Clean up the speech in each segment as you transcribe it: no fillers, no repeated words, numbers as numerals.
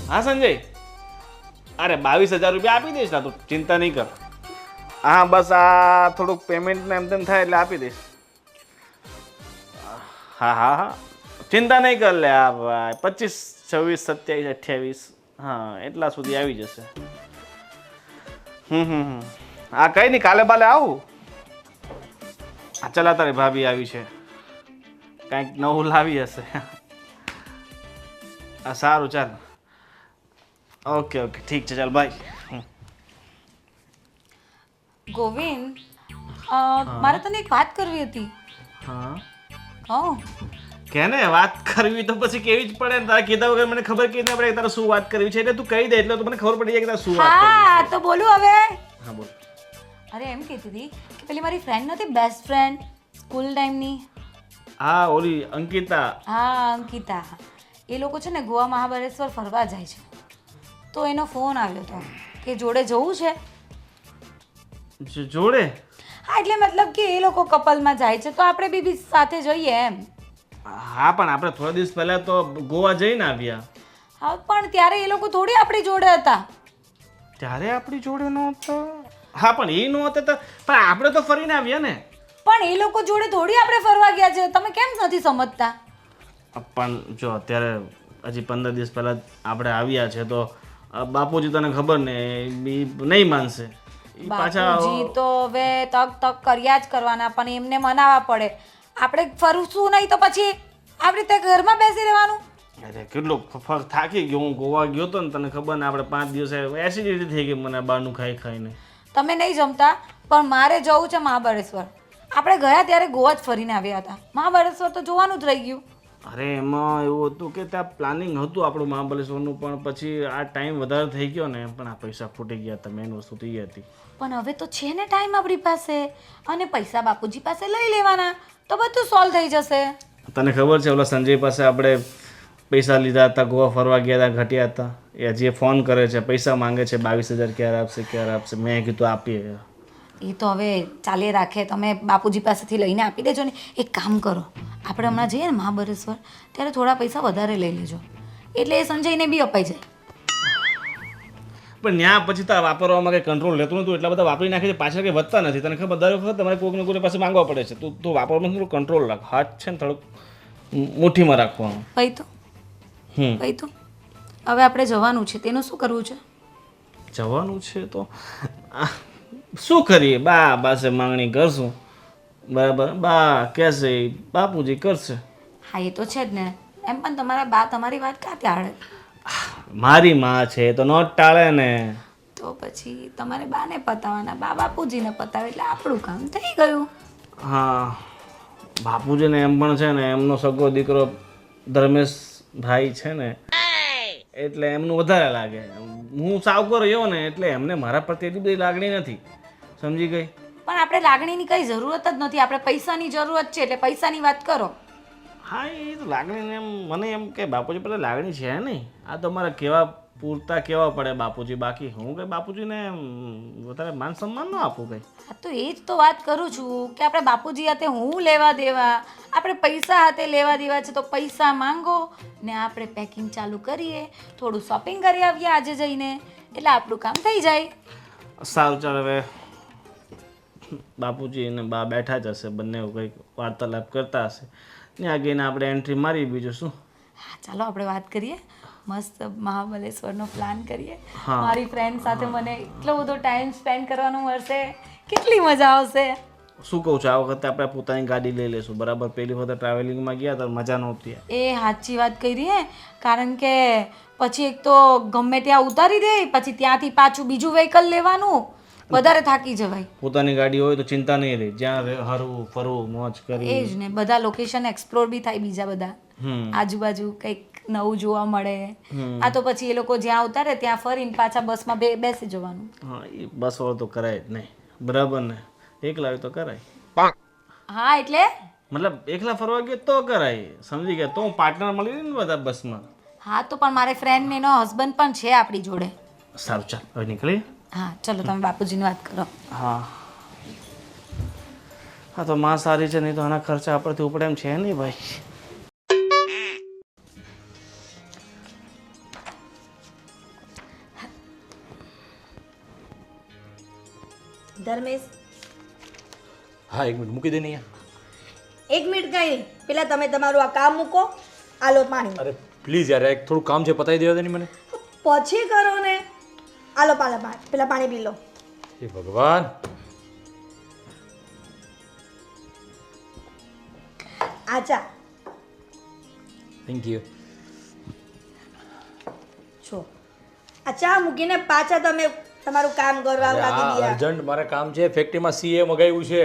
હા સંજય, અરે 22,000 રૂપિયા આપી દઈશ ના, તું ચિંતા નહીં કર. હા બસ આ થોડુંક પેમેન્ટ ને એમ તેમ થાય એટલે આપી દઈશ. હા હા હા, ચિંતા નહીં કર લે. આ ભાઈ 25, 26, 27, 28, હા એટલા સુધી આવી જશે. હા કઈ નહીં, કાલે બાલે આવું. હા ચલા, તારી ભાભી આવી છે, કાંઈક નવું લાવી હશે. હા સારું ચાલ. ઓકે ઓકે ઠીક છે, ચાલ બાય. ગોવિંદ, હા મારે તને એક વાત કરવી હતી. હા, કહું? કેને વાત કરવી તો પછી કેવી જ પડે ને. તારે કીધા વગર મને ખબર કેવી ના પડે કે તારે શું વાત કરવી છે. એટલે તું કહી દે એટલે તો મને ખબર પડી જાય કે તારે શું વાત કરવી હા છે. તો બોલું હવે. હા બોલ. અરે એમ કહેતી હતી કે પેલી મારી ફ્રેન્ડ નથી, બેસ્ટ ફ્રેન્ડ સ્કૂલ ટાઈમની. હા ઓલી અંકિતા. હા અંકિતા. એ લોકો છે ને ગોવા મહાબળેશ્વર ફરવા જાય છે. તો એનો ફોન આવ્યો હતો કે જોડે જવું છે. જોડે? હા એટલે મતલબ કે એ લોકો કપલમાં જાય છે તો આપણે બી સાથે જઈએ એમ. હા પણ આપણે થોડા દિવસ પહેલા તો ગોવા જઈને આવ્યા. હા પણ ત્યારે એ લોકો થોડી આપણી જોડે હતા. ત્યારે આપણી જોડે નહોતા. હા પણ એ નહોતા તો પણ આપણે તો ફરીને આવ્યા ને. પણ એ લોકો જોડે થોડી આપણે ફરવા ગયા છે. તમે કેમ નથી સમજતા? પણ જો અત્યારે હજી 15 દિવસ પહેલા આપણે આવ્યા છે તો બાપુજી તને ખબર ને બી નહીં માનશે. ઈ પાછા બાપુજી તો હવે તક તક કર્યા જ કરવાના, પણ એમને મનાવવા પડે. આપણે ફરશું નહીં તો પછી આવી રીતે ઘરમાં બેસી રહેવાનું. અરે કેટલો થાકી ગયો હું. ગોવા ગયો તો ને તને ખબર ને, આપણે 5 દિવસે એસિડિટી થઈ ગઈ મને બહારનું ખાઈ ખાઈને. તમે નહીં જમતા, પણ મારે જવું છે મહાબળેશ્વર. આપણે ગયા ત્યારે ગોવા જ ફરીને આવ્યા હતા. મહાબળેશ્વર તો જોવાનું જ રહી ગયું. અરે એમાં એવું હતું કે ત્યાં પ્લાનિંગ હતું આપણું મહાબલેશ્વરનું, પણ પછી આ ટાઈમ વધારે થઈ ગયો ને, પણ આ પૈસા ફૂટી ગયા હતા. મેન વસ્તુ તો એ હતી. પણ હવે તો છે ને ટાઈમ આપણી પાસે, અને પૈસા બાપુજી પાસે લઈ લેવાના તો બધું સોલ્વ થઈ જશે. તને ખબર છે ઓલા સંજય પાસે આપણે પૈસા લીધા હતા, ગોવા ફરવા ગયા હતા, ઘટ્યા હતા. એ હજી ફોન કરે છે, પૈસા માંગે છે, 22,000 ક્યારે આપશે ક્યારે આપશે. મેં કીધું આપીએ. એ તો હવે ચાલે રાખે. તમે બાપુજી પાસેથી લઈને આપી દેજો ને. એક કામ કરો, આપણે હમણાં જઈએ ને મહાબળેશ્વર ત્યારે થોડા પૈસા વધારે લઈ લેજો, એટલે એ સંજયને બી અપાઈ જાય. પણ ત્યાં પછી તો વાપરવામાં કંઈ કંટ્રોલ રહેતું નતું. એટલા બધા વાપરી નાખે છે, પાછળ કંઈ વધતા નથી. તને ખબર, દર વખત તમારે કોઈકને કોઈ પાસે માંગવા પડે છે. તું વાપરવામાં થોડું કંટ્રોલ રાખ. હાથ છે ને થોડુંક મુઠ્ઠીમાં રાખવાનું. ભાઈ તો હવે આપણે જવાનું છે, તેનું શું કરવું છે? જવાનું છે તો શું કરીએ? બા પાસે માંગણી કરશું, બરાબર. બા કહેશે બાપુજી કરશે. હા એ તો છે જ ને. એમ પણ તમારા બા તમારી વાત કાં ત્યાં આડે? મારી માં છે તો નો જ ટાળે ને. તો પછી તમારે બાને પતાવવાના, બા બાપુજીને પતાવે એટલે આપણું કામ થઈ ગયું. હા બાપુજીને એમ પણ છે ને, એમનો સગો દીકરો ધર્મેશ ભાઈ છે ને, એટલે એમનું વધારે લાગે. હું સાવકો રહ્યો ને એટલે એમને મારા પ્રત્યે એટલી બધી લાગણી નથી. સમજી ગઈ? પણ આપણે લાગણીની કઈ જરૂરત જ નથી. આપણે પૈસાની જરૂરત છે એટલે પૈસાની વાત કરો. હા એ તો લાગણી એમ મને એમ કે બાપુજી પર લાગણી છે નહીં. આ તો મારે કેવા પૂરતા કેવા પડે બાપુજી. બાકી હું કંઈ બાપુજીને વધારે માન સન્માન ન આપું કંઈ. હા તો એ જ તો વાત કરું છું કે આપણે બાપુજી હાથે હું લેવા દેવા, આપણે પૈસા હાથે લેવા દેવા છે. તો પૈસા માંગો ને આપણે પેકિંગ ચાલુ કરીએ, થોડું શોપિંગ કરી આવીએ આજે જઈને, એટલે આપણું કામ થઈ જાય. સારું ચાલ. હવે બાપુજી અને બા બેઠા જ હશે, બંને કંઈક વાર્તાલાપ કરતા હશે. ત્યાં ગઈને આપણે એન્ટ્રી મારી, બીજું શું. હા ચાલો આપણે વાત કરીએ. મસ્ત મહાબલેશ્વરનો પ્લાન કરીએ. હા. મારી ફ્રેન્ડ સાથે મને એટલો બધો ટાઈમ સ્પેન્ડ કરવાનો મળશે, કેટલી મજા આવશે. શું કહું છું, આ વખતે આપણે પોતાની ગાડી લઈ લઈશું, બરાબર. પહેલી વખત ટ્રાવેલિંગમાં ગયા તો મજા નહોતી. એ સાચી વાત કરી હે. કારણ કે પછી એક તો ગમે ત્યાં ઉતારી દે, પછી ત્યાંથી પાછું બીજું વ્હીકલ લેવાનું, વધારે થાકી જવાય. પોતાની ગાડી હોય તો ચિંતા નહીં રહી, જ્યાં હરવું ફરવું મોજ કરી. એ જ ને, બધા લોકેશન એક્સપ્લોર બી થાય, બીજા બધા આજુબાજુ કંઈક નવું જોવા મળે. આ તો પછી એ લોકો જ્યાં ઉતારે ત્યાં ફરીને પાછા બસમાં બેસી જવાનું. હા એ બસ વાળો તો કરાય જ નહીં, બરાબર ને. એકલા હોય તો કરાય. હા એટલે મતલબ એકલા ફરવા ગયો તો કરાય, સમજી ગયા? તો હું પાર્ટનર મળી ને બધા બસમાં. હા તો પણ મારે ફ્રેન્ડ ને એનો હસબન્ડ પણ છે આપણી જોડે. સારું ચાલ હવે નીકળીએ. હા ચલો તમે બાપુજીની વાત કરો. હા હા તો માં સારી છે, નહીં તો આના ખર્ચા આપણથી ઉપડે એમ છે નહીં ભાઈ. ધર્મેશ હા 1 મિનિટ મૂકી દે ને અહીંયા. 1 મિનિટ કઈ નહીં, પેલા તમે તમારું આ કામ મૂકો, આલો પાણી. અરે પ્લીઝ યાર એક થોડું કામ છે પતાવી દેવા દે ને મને. પછી કરો ને. આલો પેલા પાણી પી લો. હે ભગવાન. આ ચા. Thank you. જો આ ચા મૂકીને પાછા તમે તમારું કામ કરવા લાગી ગયા. અર્જન્ટ મારે કામ છે, ફેક્ટરીમાં સીએ મગાવ્યું છે,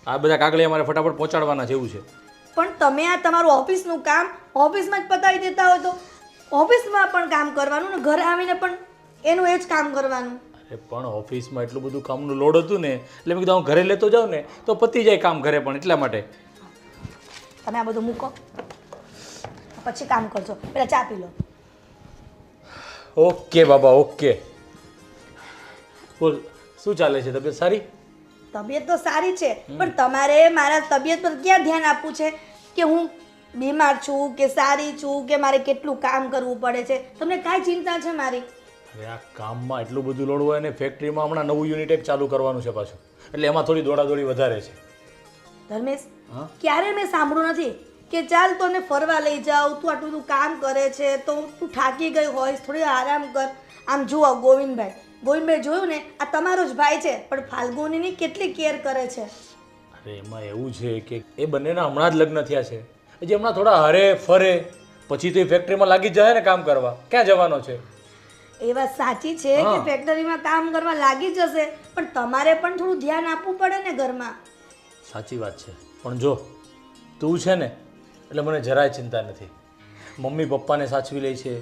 આ બધા કાગળિયા મારે ફટાફટ પહોંચાડવાના છે એવું છે. પણ તમે આ તમારું ઓફિસનું કામ ઓફિસમાં જ પતાવી દેતા હોય તો ઓફિસમાં પણ કામ કરવાનું ને ઘરે આવીને પણ એનું એ જ કામ કરવાનું. અરે પણ ઓફિસમાં એટલું બધું કામનું લોડ હતું ને એટલે મેં કીધું હું ઘરે લેતો જાઉં ને તો પતી જાય કામ ઘરે પણ એટલા માટે. તમે આ બધું મૂકો પછી કામ કરજો, પેલા ચા પી લો. ઓકે બાબા ઓકે. બોલ શું ચાલે છે, તબિયત સારી? તબિયત તો સારી છે પણ તમારે મારા તબિયત પર ક્યાં ધ્યાન આપવું છે કે હું બીમાર છું કે સારી છું કે મારે કેટલું કામ કરવું પડે છે, તમને કાંઈ ચિંતા છે મારી? અરે આ કામમાં એટલું બધું લોડ હોય ને ફેક્ટરીમાં હમણાં નવું યુનિટ એક ચાલુ કરવાનું છે પાછું એટલે એમાં થોડી દોડાદોડી વધારે છે. ધર્મેશ ક્યારે મેં સાંભળ્યું નથી કે ચાલ તને ફરવા લઈ જાઉં, તું આટલું બધું કામ કરે છે તો તું થાકી ગઈ હોઈશ, થોડી આરામ કર. આમ જુઓ ગોવિંદભાઈ જોયું ને આ તમારો જ ભાઈ છે પણ ફાલ્ગુનીની કેટલી કેર કરે છે. અરે એમાં એવું છે કે એ બંનેના હમણાં જ લગ્ન થયા છે, હજી હમણાં થોડા હરે ફરે પછી તો એ ફેક્ટરીમાં લાગી જ જાય ને કામ કરવા, ક્યાં જવાનો છે? એ વાત સાચી છે કે ફેક્ટરીમાં કામ કરવા લાગી જશે પણ તમારે પણ થોડું ધ્યાન આપવું પડે ને ઘરમાં. સાચી વાત છે પણ જો તું છે ને એટલે મને જરાય ચિંતા નથી. મમ્મી પપ્પાને સાચવી લે છે,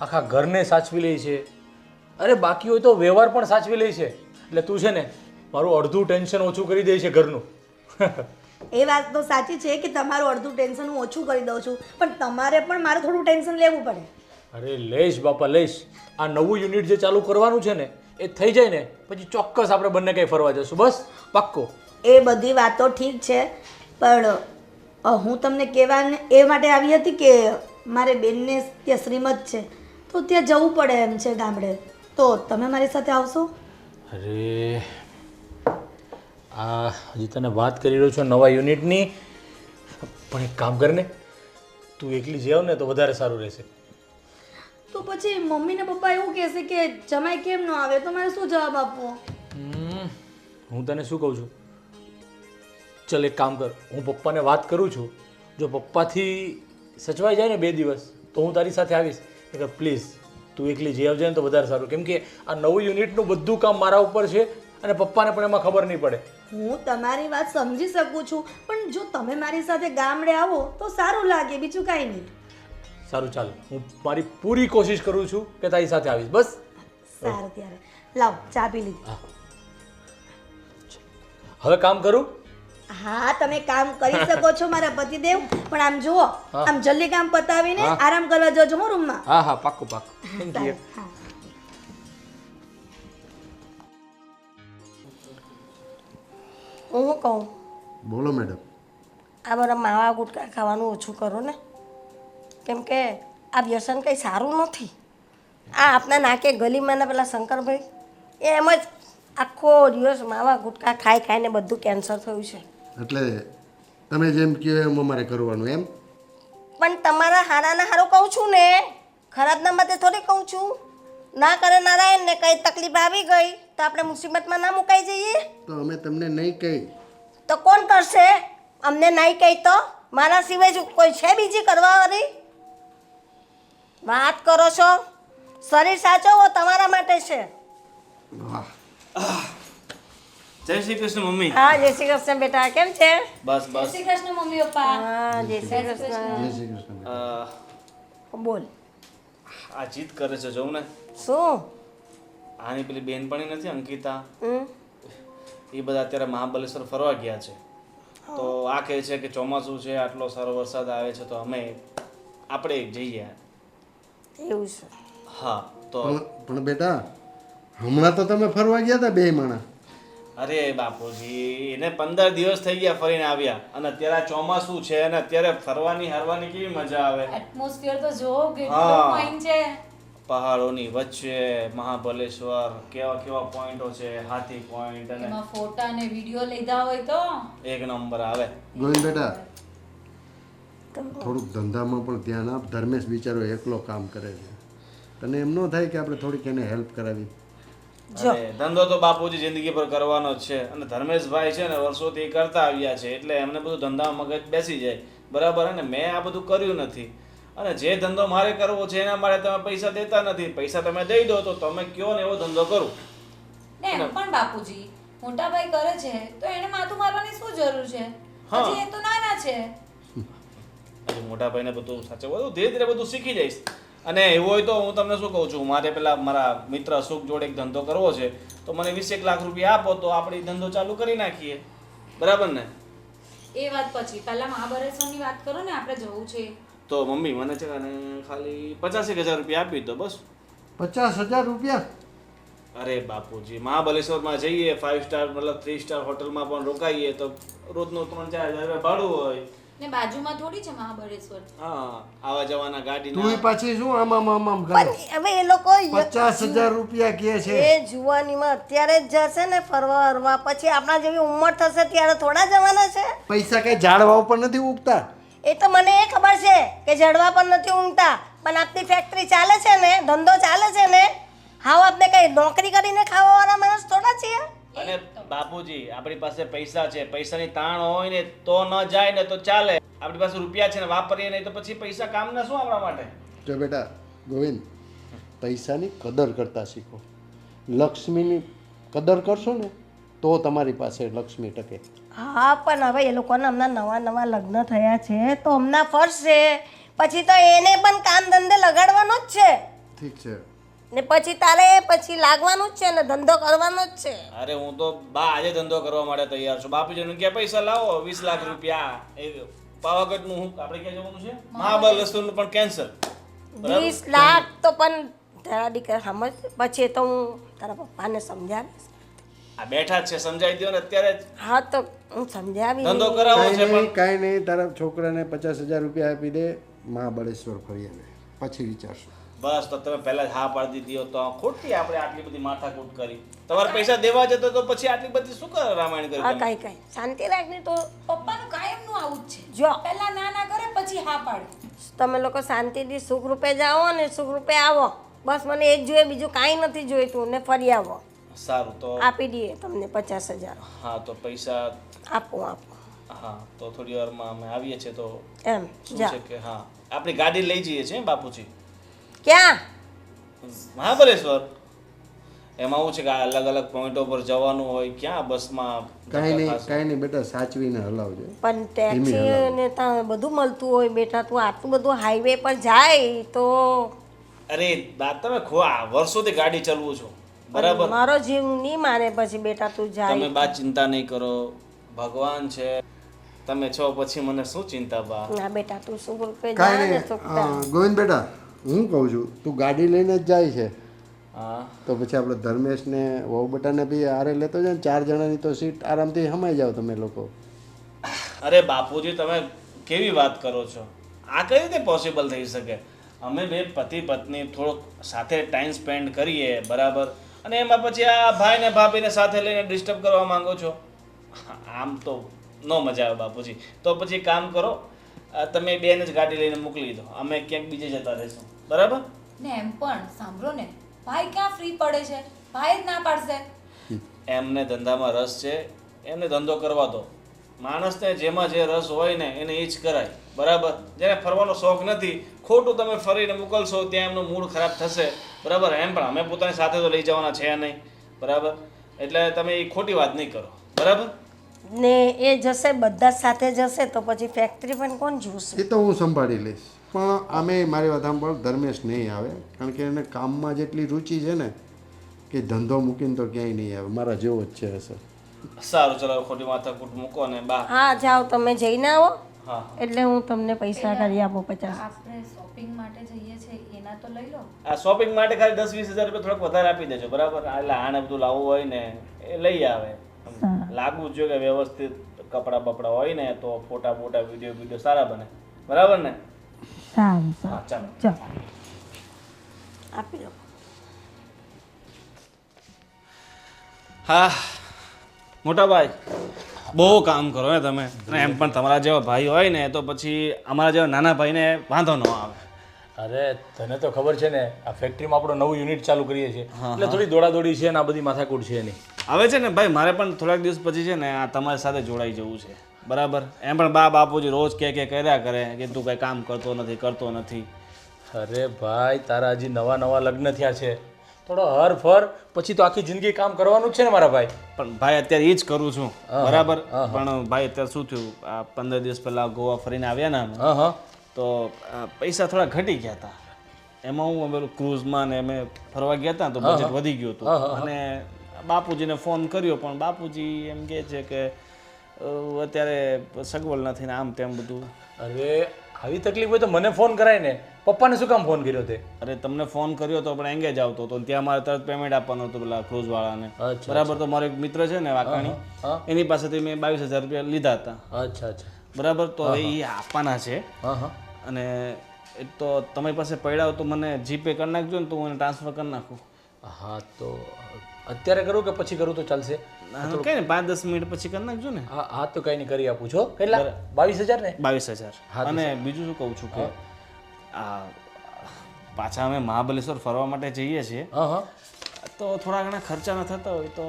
આખા ઘરને સાચવી લે છે, અરે બાકી હોય તો વ્યવહાર પણ સાચવી લે છે એટલે તું છે ને મારું અડધું ટેન્શન ઓછું કરી દે છે ઘરનું. એ વાત તો સાચી છે કે તમારું અડધું ટેન્શન હું ઓછું કરી દઉં છું પણ તમારે પણ મારે થોડું ટેન્શન લેવું પડે. અરે લઈશ બાપા લઈશ. આ નવું યુનિટ જે ચાલુ કરવાનું છે ને એ થઈ જાય ને પછી ચોક્કસ આપણે બંને કંઈ ફરવા જશું, બસ પાક્કો. એ બધી વાતો ઠીક છે પણ હું તમને કહેવાને એ માટે આવી હતી કે મારે બેનને ત્યાં શ્રીમત છે તો ત્યાં જવું પડે એમ છે ગામડે, તો તમે મારી સાથે આવશો? અરે આ હજી તને વાત કરી રહ્યો છું નવા યુનિટની, પણ એક કામ કર ને તું એકલી જઈ આવ ને તો વધારે સારું રહેશે. તો પછી મમ્મી ને પપ્પા એવું કહેશે કે જમાઈ કેમ ન આવે તો મારે શું જવાબ આપવો? હું તને શું કહું છું, ચલ એક કામ કર, હું પપ્પાને વાત કરું છું, જો પપ્પાથી સચવાઈ જાય ને 2 દિવસ તો હું તારી સાથે આવીશ. એટલે પ્લીઝ તું એકલી જઈ આવજે ને તો વધારે સારું, કેમ કે આ નવું યુનિટનું બધું કામ મારા ઉપર છે અને પપ્પાને પણ એમાં ખબર નહીં પડે. હું તમારી વાત સમજી શકું છું પણ જો તમે મારી સાથે ગામડે આવો તો સારું લાગે, બીજું કાંઈ નહીં. સારું ચાલ, હું મારી પૂરી કોશિશ કરું છું કે તારી સાથે આવીશ, બસ. સારું ત્યારે લાવ ચા પી લીધી. હવે કામ કરું? હા તમે કામ કરી શકો છો મારા પતિદેવ પણ આમ જુઓ આમ જલ્દી કામ પતાવીને આરામ કરવા જજો હો રૂમમાં. હા હા પાક્કું પાક્કું. Thank you. હા. હું શું કહું, બોલો મેડમ. આ બધા માવા ગુટકા ખાવાનું ઓછું કરો ને, કેમ કે આ વ્યસન કંઈ સારું નથી. આ આપણા નાકે ગલીમાંના પેલા શંકરભાઈ એ એમ જ આખો દિવસ માવા ગુટકા ખાઈને બધું કેન્સર થયું છે. એટલે તમે જેમ કહો એમ અમારે કરવાનું એમ? પણ તમારા હારાના હારો કહું છું ને, ખરાબના માટે થોડી કહું છું. ના કરે નારાયણ ને કઈ તકલીફ આવી ગઈ તો આપણે મુસીબતમાં ના મુકાઈ જઈએ. તો અમે તમને નહીં કહી. તો કોણ કરશે? અમને નહીં કહી તો મારા સિવાય જો કોઈ છે બીજી કરવાવાળી? વાત કરો છો, શરીર સાચવવો તમારા માટે છે. વાહ. જય શ્રી કૃષ્ણ મમ્મી. હા જય શ્રી કૃષ્ણ બેટા, કેમ છે? બસ બસ. Shri Krishna mummy papa. હા જય શ્રી કૃષ્ણ. જય શ્રી કૃષ્ણ. બોલ આ જીત કરે છે જોઉં ને. શું? આની પેલી બેનપણી નથી અંકિતા, હમ? એ બધા અત્યારે મહાબલેશ્વર ફરવા ગયા છે. તો આ કહે છે કે ચોમાસું છે, આટલો સારો વરસાદ આવે છે તો આપણે એક જઈએ. એવું છે? હા તો પણ બેટા હમણાં તો તમે ફરવા ગયા હતા 2 માણા. અરે બાપુજી એને 15 દિવસ થઈ ગયા ફરીને આવ્યા અને અત્યારે આ ચોમાસું છે અને અત્યારે ફરવાની હરવાની કેવી મજા આવે. એટમોસ્ફિયર તો જો હા. કેટલું ફાઇન છે. પહાડોની વચ્ચે મહાબલેશ્વર કેવા કેવા પોઈન્ટો છે, હાથી પોઈન્ટ અને એમાં ફોટા અને વિડીયો લીધા હોય તો એક નંબર આવે. ગોવિંદ બેટા થોડુંક ધંધામાં પણ ધ્યાન આપ. ધર્મેશ બિચારો એકલો કામ કરે છે, તને એમ ન થાય કે આપણે થોડીક એને હેલ્પ કરાવી? અરે ધંધો તો બાપુજી જિંદગી પર કરવાનો જ છે અને ધર્મેશભાઈ છે ને વર્ષોથી કરતા આવ્યા છે એટલે એમને બધું ધંધામાં મગજ બેસી જાય, બરાબર. અને મેં આ બધું કર્યું નથી અને જે ધંધો મારે કરવો છે એના માટે તમે પૈસા દેતા નથી. પૈસા તમે દઈ દો તો તમે કયો ને એવો ધંધો કરું. ને એમ પણ બાપુજી મોટા ભાઈ કરે છે તો એને માથું મારવાની શું જરૂર છે? હજી એ તો નાના છે. હજુ મોટા ભાઈને બધું સાચું ધીરે ધીરે બધું શીખી જઈશ. અને એવું હોય તો હું તમને શું કહું છું, મારે પેલા મારા મિત્ર સુખ જોડે એક ધંધો કરવો છે તો મને 20 લાખ રૂપિયા આપો તો આપણે ઈ ધંધો ચાલુ કરી નાખીએ, બરાબર ને? એ વાત પછી પહેલા મહાબળેશ્વરની વાત કરો ને, આપણે જવું છે. તો મમ્મી મને છે ને ખાલી 85,000 રૂપિયા આપી દો બસ. 50,000 રૂપિયા? અરે બાપુજી મહાબલેશ્વરમાં જઈએ 5 સ્ટાર મતલબ 3 સ્ટાર હોટલમાં પણ રોકાઈએ તો રોજનું 3-4 હજાર ભાડું હોય. ને બાજુમાં થોડી છે મહાબળેશ્વર. હા આવા જવાના તું ગાડીના પાછી શું આમ કરે? પણ હવે એ લોકો 50,000 રૂપિયા કહે છે. એ જુવાનીમાં અત્યારે જ જશે ને ફરવા હરવા, પછી આપણા જેવી ઉંમર થશે ત્યારે થોડા જવાના છે? પૈસા કઈ ઝાડવા ઉપર નથી ઉગતા. એ તો મને એ ખબર છે કે જડવા પર નથી ઊંઘતા, પણ આપની ફેક્ટરી ચાલે છે ને, ધંધો ચાલે છે ને, હાવ આપણે કઈ નોકરી કરીને ખાવાવાળા માણસ થોડા છીએ? અને બાપુજી આપણી પાસે પૈસા છે, પૈસાની તાણ હોય ને તો ન જાય ને તો ચાલે. આપણી પાસે રૂપિયા છે ને વાપરીએ નહીં તો પછી પૈસા કામના શું આપણા માટે? જો બેટા ગોવિંદ, પૈસાની કદર કરતા શીખો. લક્ષ્મીની કદર કરશો ને તો તમારી પાસે લક્ષ્મી ટકે. હા પણ હવે એ લોકોના હમણાં નવા નવા લગ્ન થયા છે તો હમણાં ફર્સ્ટ છે, પછી તો એને પણ કામ ધંધે લગાડવાનો જ છે ઠીક છે ને પછી તારે પછી લાગવાનું જ છે ને ધંધો કરવાનો જ છે. અરે હું તો બા આજે ધંધો કરવા માટે તૈયાર છું. બાપુજીને ક્યાં પૈસા લાવો 20 લાખ રૂપિયા. એ પાવાગઢનું હું આપણે ક્યાં જવાનું છે? મહાબલેશ્વરનું પણ કેન્સલ. 20 લાખ તો પણ તારા દીકરા સમજ, પછી તો હું તારા પપ્પાને સમજાવીશ. આ બેઠા જ છે સમજાઈ દો ને અત્યારે જ. હા તો હું સમજાવી. ધંધો કરાવવો છે પણ કાંઈ નહીં, તારા છોકરાને 50,000 રૂપિયા આપી દે, મહાબળેશ્વર ફરી આવે પછી વિચારશું. બસ તો તમે પહેલા જ હા પાડી દીધી તો ખોટી આપણે આટલી બધી માથાકૂટ કરી. તમારે પૈસા દેવા જતો તો પછી આટલી બધી શું કરે રામાયણ કરી હા તમે? કાંઈ શાંતિ રાખની તો. પપ્પાનું કાયમનું આવું જ છે. જો પહેલા ના કરે પછી હા પાડે. તમે લોકો શાંતિથી સુખ રૂપે જાઓ અને સુખ રૂપે આવો, બસ મને એ જ જોઈએ, બીજું કાંઈ નથી જોઈતું, ને ફરી આવો. સારું તો આપી દઈએ તમને 50,000. હા તો પૈસા આપો. હા તો થોડી વારમાં અમે આવીએ છીએ તો એમ શું જા. છે કે હા આપણી ગાડી લઈ જઈએ છીએ બાપુજી ક્યાં? મહાબલેશ્વર. એમાં એવું છે કે આ અલગ અલગ પોઈન્ટો પર જવાનું હોય, ક્યાં બસમાં કાંઈ નહીં બેટા, સાચવીને હલાવજો. પણ ટેક્સી ને ત્યાં બધું મળતું હોય બેટા, તું આટલું બધું હાઈવે પર જાય તો અરે બા તમે વર્ષોથી ગાડી ચલાવું છો, બરાબર? મારો જીવ નહીં માને પછી બેટા તું તમે જાય. બા ચિંતા નહીં કરો, ભગવાન છે, તમે છો પછી મને શું ચિંતા બા. ના બેટા તું સુખ રૂપે જા કાંઈ ને નહીં સુખતા. ગોવિંદ બેટા, હું કહું છું તું ગાડી લઈને જ જાય છે હા તો પછી આપણે ધર્મેશને વહુ બટાને બી હારે લેતો જાય ને, 4 જણાની તો સીટ આરામથી સમાઈ જાવ તમે લોકો. અરે બાપુજી તમે કેવી વાત કરો છો? આ કઈ રીતે પોસિબલ થઈ શકે? અમે બે પતિ પત્ની થોડોક સાથે ટાઈમ સ્પેન્ડ કરીએ, બરાબર? અને એમાં પછી આ ભાઈ ને ભાભીને સાથે લઈને ડિસ્ટર્બ કરવા માંગો છો? આમ તો ન મજા આવે બાપુજી. તો પછી કામ કરો, તમે બેને જ ગાડી લઈને મોકલી દો, અમે ક્યાંક બીજે જતા રહીશું, બરાબર? ને એમ પણ સાંભળો ને, ભાઈ ક્યાં ફ્રી પડે છે? ભાઈ જ ના પાડશે. એમને ધંધામાં રસ છે, એમને ધંધો કરવા દો. માણસને જેમાં જે રસ હોય ને એને એ જ કરાય, બરાબર? જેને ફરવાનો શોખ નથી, ખોટું તમે ફરીને મોકલશો ત્યાં એમનો મૂડ ખરાબ થશે, બરાબર? એમ પણ અમે પોતાની સાથે તો લઈ જવાના છે નહીં, બરાબર? એટલે તમે એ ખોટી વાત નહીં કરો, બરાબર? ને એ જશે, બધા જ સાથે જશે તો પછી ફેક્ટરી પણ કોણ જોશે? એ તો હું સંભાળી લઈશ, પણ આમે મારી વાત સાંભળ, ધર્મેશ નહીં આવે કારણ કે એને કામમાં જેટલી રુચિ છે ને કે ધંધો મૂકીને તો ક્યાંય નહીં આવે, મારા જેવો જ છે સર. સારું ચલો ખોટી માથાકૂટ મૂકો ને બા. હા જાઓ તમે જઈને આવો, હા એટલે હું તમને પૈસા કરી આપું 50. આપણે શોપિંગ માટે જઈએ છે એના તો લઈ લો. આ શોપિંગ માટે ખાલી 10-20 હજાર રૂપિયા થોડાક વધારે આપી દેજો, બરાબર? એટલે આને બધું લાવવું હોય ને એ લઈ આવે. લાગવું જ જોઈએ કે વ્યવસ્થિત કપડાં બપડા હોય ને તો ફોટા વિડીયો સારા બને, બરાબર ને? સારું હા ચાલો. ચાલો. આપી દો. હા મોટા ભાઈ બહુ કામ કરો ને તમે અને એમ પણ તમારા જેવા ભાઈ હોય ને તો પછી અમારા જેવા નાના ભાઈને વાંધો ન આવે. અરે તને તો ખબર છે ને આ ફેક્ટરીમાં આપણું નવું યુનિટ ચાલુ કરીએ છીએ એટલે થોડી દોડાદોડી છે ને આ બધી માથાકૂટ છે એની. હવે છે ને ભાઈ મારે પણ થોડાક દિવસ પછી છે ને આ તમારી સાથે જોડાઈ જવું છે બરાબર. એમ પણ બાપુજી રોજ કે કર્યા કરે કે તું કંઈ કામ કરતો નથી. અરે ભાઈ તારા હજી નવા નવા લગ્ન થયા છે, થોડો હર ફર પછી તો આખી જિંદગી કામ કરવાનું જ છે ને મારા ભાઈ. પણ ભાઈ અત્યારે એ જ કરું છું બરાબર. પણ ભાઈ અત્યારે શું થયું આ 15 દિવસ પહેલા ગોવા ફરીને આવ્યા ને અમે, હા હા તો પૈસા થોડા ઘટી ગયા હતા. એમાં હું પેલું ક્રૂઝમાં ને અમે ફરવા ગયા હતા તો બજેટ વધી ગયું હતું અને બાપુજીને ફોન કર્યો પણ બાપુજી એમ કહે છે કે અત્યારે સગવડ નથી ને આમ તેમ બધું. અરે આવી તકલીફ હોય તો મને ફોન કરાય ને, પપ્પાને શું કામ ફોન કર્યો તે? અરે તમને ફોન કર્યો તો પણ એંગેજ આવતો હતો ત્યાં મારે તરત પેમેન્ટ આપવાનું હતું પેલા ક્રૂઝ વાળાને. અચ્છા, બરાબર. તો મારો એક મિત્ર છે ને વાકાણી, એની પાસેથી મેં 22,000 રૂપિયા લીધા હતા. અચ્છા અચ્છા બરાબર. તો હવે એ આપવાના છે હા હા અને એ તો તમારી પાસે પડ્યા હોય તો મને જીપે કરી નાખજો ને તો હું એને ટ્રાન્સફર કરી નાખું. હા તો અત્યારે કરું કે પછી કરું તો ચાલશે? કઈ ને 5-10 મિનિટ પછી કરી નાખજો ને. હા હા તો કંઈ નહીં કરી આપું છો. કેટલા? 22,000 ને? 22,000. અને બીજું શું કહું છું કે આ પાછા અમે મહાબલેશ્વર ફરવા માટે જઈએ છીએ હા હા તો થોડા ઘણા ખર્ચા ન થતા હોય તો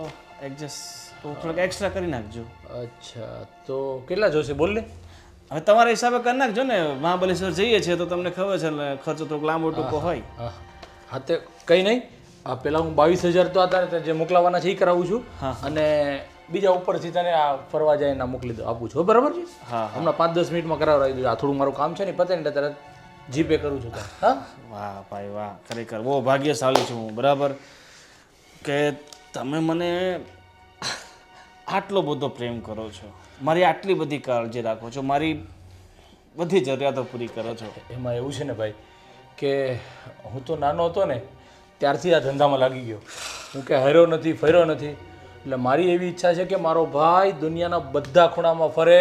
એડજસ્ટ તો થોડાક એક્સ્ટ્રા કરી નાખજો. અચ્છા તો કેટલા જોશે બોલ ને? હવે તમારા હિસાબે કરી નાખજો ને. મહાબલેશ્વર જઈએ છીએ તો તમને ખબર છે ને ખર્ચો થોડોક લાંબો ટૂંકો હોય. હા હા તે કંઈ નહીં. આ પહેલાં હું 22,000 તો હતા ને જે મોકલાવાના છે એ કરાવું છું અને બીજા ઉપરથી તને આ ફરવા જાય એના મોકલી દો આપું છું. બરાબર છે? હા હમણાં 5-10 મિનિટમાં કરાવડાવી દઉં. આ થોડું મારું કામ છે ને પતે ને તરત જીપે કરું છું. હા વાહ ભાઈ વાહ, ખરેખર બહુ ભાગ્યશાળી છું હું. બરાબર કે તમે મને આટલો બધો પ્રેમ કરો છો, મારી આટલી બધી કાળજી રાખો છો, મારી બધી જરૂરિયાતો પૂરી કરો છો. એમાં એવું છે ને ભાઈ કે હું તો નાનો હતો ને ત્યારથી આ ધંધામાં લાગી ગયો. હું કે હર્યો નથી ફર્યો નથી. એટલે મારી એવી ઈચ્છા છે કે મારો ભાઈ દુનિયાના બધા ખૂણામાં ફરે,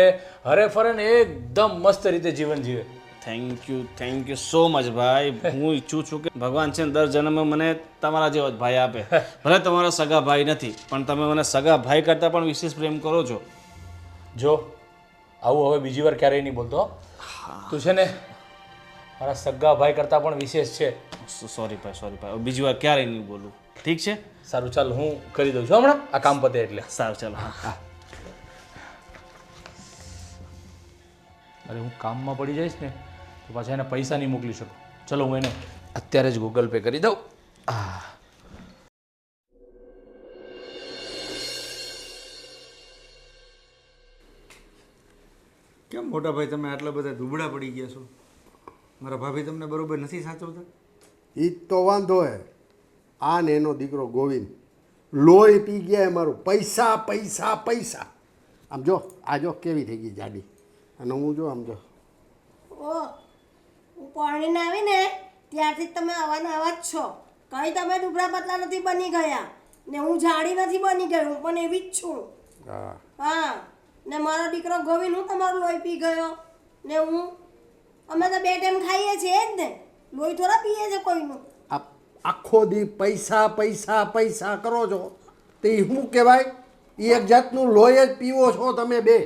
હરે ફરે ને એકદમ મસ્ત રીતે જીવન જીવે. થેન્ક યુ સો મચ ભાઈ. હું ઈચ્છું છું કે ભગવાન છે ને દર જન્મે મને તમારા જેવો જ ભાઈ આપે. ભલે તમારા સગા ભાઈ નથી પણ તમે મને સગા ભાઈ કરતાં પણ વિશેષ પ્રેમ કરો છો. જો આવું હવે બીજી વાર ક્યારેય નહીં બોલતો. તું છે ને મારા સગા ભાઈ કરતાં પણ વિશેષ છે. સોરી ભાઈ બીજી વાર ક્યારેય નહીં બોલું. ઠીક છે? સારું ચાલ હું કરી દઉં છું હમણાં આ કામ પતે એટલે. સારું ચાલો. હા અરે હું કામમાં પડી જઈશ ને તો પાછા એને પૈસા નહીં મોકલી શકું. ચલો હું એને અત્યારે જ ગૂગલ પે કરી દઉં. કેમ મોટા ભાઈ તમે આટલા બધા દુબળા પડી ગયા છો? મારા ભાભી તમને બરોબર નથી સાચવતા? એ જ તો વાંધો હે. આ ને એનો દીકરો ગોવિંદ લોહી પી ગયા મારું. પૈસા પૈસા પૈસા. આમ જો આ જો કેવી થઈ ગઈ જાડી અને હું જો આમ જો. ઓ હું પરણીને આવીને ત્યારથી જ તમે આવાના આવા જ છો. કંઈ તમે ડુબરા પતલા નથી બની ગયા ને હું જાડી નથી બની ગઈ. હું પણ એવી જ છું. હા હા ને મારો દીકરો ગોવિંદ હું તમારું લોહી પી ગયો ને હું અમે તો 2 ટાઈમ ખાઈએ છીએ જ ને. લોહી થોડા પીએ છે કોઈનું. આ આખો દી પૈસા પૈસા પૈસા કરો છો તો એ શું કહેવાય? એ એક જાતનું લોહી જ પીવો છો તમે બે.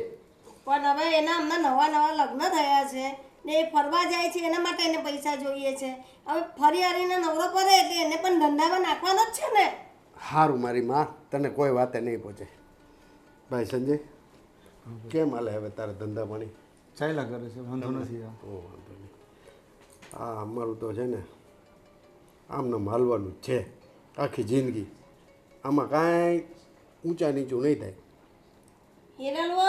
પણ હવે એના હમણાં નવા લગ્ન થયા છે ને એ ફરવા જાય છે એના માટે એને પૈસા જોઈએ છે. હવે ફરી હરીને નવરો પડે એટલે એને પણ ધંધામાં નાખવાનો જ છે ને. સારું મારી માં તને કોઈ વાતે નહીં પહોંચે. ભાઈ સંજય કેમ હાલે હવે તારે ધંધા પાણી? ચાલ્યા કરે છે, વાંધો નથી. ઓ વાંધો નહીં. હા અમારું તો છે ને આમને હાલવાનું જ છે આખી જિંદગી. આમાં કાંઈ ઊંચા નીચું નહીં થાય. હિરલવો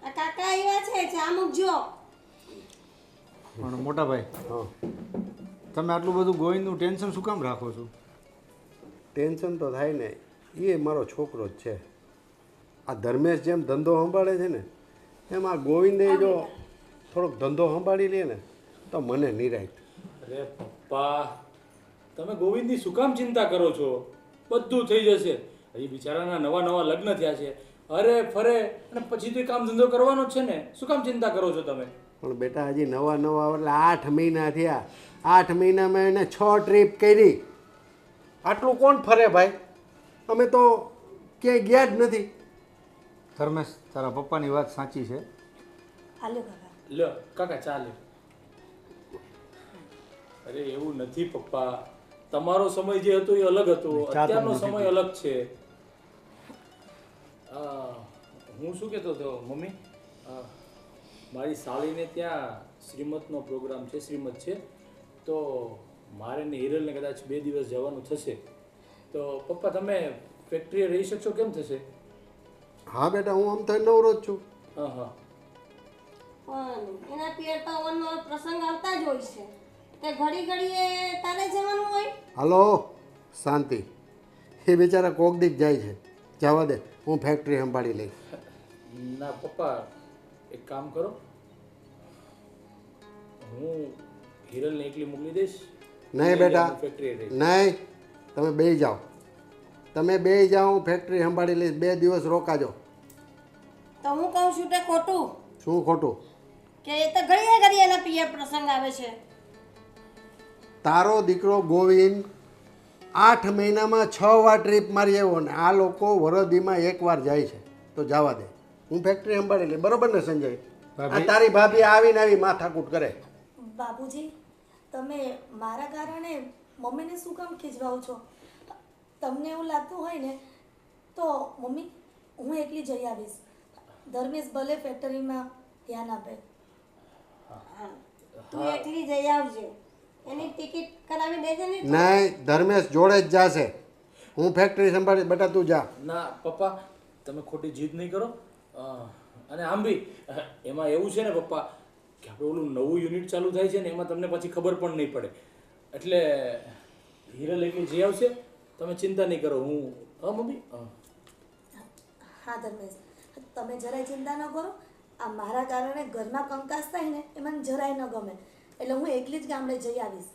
આ કાકા આવ્યા છે ચા મૂકજો. પણ મોટા ભાઈ હા તમે આટલું બધું ગોવિંદનું ટેન્શન શું કામ રાખો છો? ટેન્શન તો થાય ને, એ મારો છોકરો જ છે. આ ધર્મેશ જેમ ધંધો સંભાળે છે ને એમાં ગોવિંદે જો થોડોક ધંધો સંભાળી લે ને તો મને નિરાય. અરે પપ્પા તમે ગોવિંદની શું કામ ચિંતા કરો છો? બધું થઈ જશે. હજી બિચારાના નવા લગ્ન થયા છે. અરે ફરે અને પછી તો કામ ધંધો કરવાનો જ છે ને. શું કામ ચિંતા કરો છો તમે? પણ બેટા હજી નવા એટલે 8 મહિના થયા. 8 મહિનામાં એને 6 ટ્રીપ કરી. આટલું કોણ ફરે ભાઈ? અમે તો ક્યાંય ગયા જ નથી. ધર્મેશ તારા પપ્પાની વાત સાચી છે. હાલ્યો કાકા. લ્યો કાકા ચાલે. અરે એવું નથી પપ્પા, તમારો સમય જે હતો એ અલગ હતો, અત્યારનો સમય અલગ છે. હું શું કહેતો હતો મમ્મી, મારી સાળીને ત્યાં શ્રીમતનો પ્રોગ્રામ છે, શ્રીમત છે, તો મારે ને હિરલને કદાચ 2 દિવસ જવાનું થશે, તો પપ્પા તમે ફેક્ટરીએ રહી શકશો? કેમ થશે? હા બેટા, હું આમ તો નવરો જ છું. હા હા. પણ એના પિયર તો અવનવો પ્રસંગ આવતા જ હોય છે, તે ઘડી ઘડીએ તારે જવાનું હોય. હાલો શાંતિ, એ બિચારા કોક દીક જાય છે, જવા દે, હું ફેક્ટરી સંભાળી લઈશ. ના પપ્પા, એક કામ કરો, હું હિરલને એકલી મોકલી દઈશ. નહીં બેટા, ફેક્ટરીએ રહીશ. નહીં, તમે બેસી જાઓ, તમે બેસી જાઓ, હું ફેક્ટરી સંભાળી લઈશ. 2 દિવસ રોકાજો. તો હું કહું છું તે ખોટું શું ખોટું? કે એ તો ઘડીએ ઘડીએ એના પિયર પ્રસંગ આવે છે. તારો દીકરો ગોવિંદ 8 મહિનામાં 6 વાર ટ્રીપ મારી આવ્યો ને આ લોકો વરદીમાં 1 વાર જાય છે, તો જવા દે, હું ફેક્ટરી સંભાળી લઈ. બરોબર ને સંજય? આ તારી ભાભી આવીને આવી માથાકૂટ કરે. બાપુજી, તમે મારા કારણે મમ્મીને શું કામ ખીજવાઓ છો? તમને એવું લાગતું હોય ને તો મમ્મી હું એકલી જઈ આવીશ. ધર્મેશ ભલે ફેક્ટરીમાં ધ્યાન આપે. તું એકલી જઈ આવજે, એની ટિકિટ કરાવી દેજે ને. નહીં, ધર્મેશ જોડે જ જાશે. હું ફેક્ટરી સંભાળી. બેટા તું જા. ના પપ્પા, તમે ખોટી જીદ નહીં કરો. અને આમ બી એમાં એવું છે ને પપ્પા, કે આપણે ઓલું નવું યુનિટ ચાલુ થાય છે ને, એમાં તમને પછી ખબર પણ નહીં પડે. એટલે હિરલ એકલી જઈ આવશે, તમે ચિંતા નહીં કરો. હું હા મમ્મી. હા ધર્મેશ, તમે જરાય ચિંતા ન કરો. આ મારા કારણે ઘરમાં કંકાસ થાય ને એ મને જરાય ન ગમે, એટલે હું એકલી જ ગામડે જઈ આવીશ.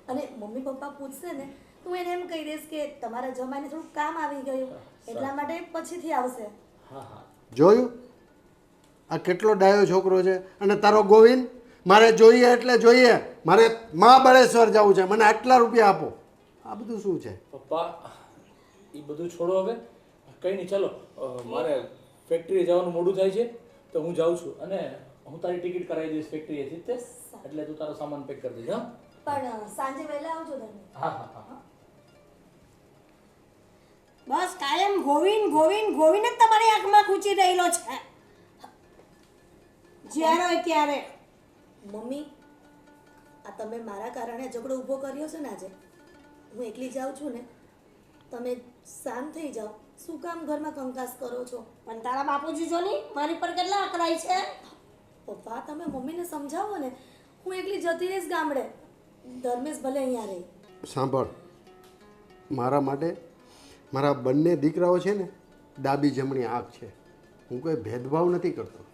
અને મમ્મી પપ્પા પૂછશે ને તો હું એને એમ કહી દઈશ કે તમારા જમાઈને થોડું કામ આવી ગયું, એટલા માટે પછીથી આવશે. હા હા. જોયું? આ કેટલો ડાયો છોકરો છે. અને તારો ગોવિંદ, મારે જોઈએ એટલે જોઈએ, મારે મહાબળેશ્વર જવું છે, મને આટલા રૂપિયા આપો. આ બધું શું છે? પપ્પા એ બધું છોડો હવે, કંઈ નહીં, ચાલો મારે ફેક્ટરીએ જવાનું મોડું થાય છે, તો હું જાઉં છું. અને હું તારી ટિકિટ કરાવી દઈશ ફેક્ટરીએથી તે, એટલે તું તારો સામાન પેક કરી દેજો. હા પણ સાંજે વહેલા આવજો ધર્મેશ. હા હા હા. બસ કાયમ ગોવિંદ ગોવિંદ ગોવિંદ જ તમારી આંખમાં ખૂંચી રહેલો છે, જ્યારે હોય ત્યારે. મમ્મી, આ તમે મારા કારણે ઝઘડો ઊભો કર્યો છે ને આજે. હું એકલી જાઉં છું ને, તમે શાંત થઈ જાઓ. શું કામ ઘરમાં કંકાસ કરો છો? પણ તારા બાપુજી જો ની મારી પર કેટલા અકળાય છે. પપ્પા, તમે મમ્મીને સમજાવો ને. હું એકલી જતી રહીશ ગામડે, ધર્મેશ ભલે અહીંયા રહે. સાંભળ, મારા માટે મારા બંને દીકરાઓ છે ને ડાબી જમણી આંખ છે. હું કોઈ ભેદભાવ નથી કરતો,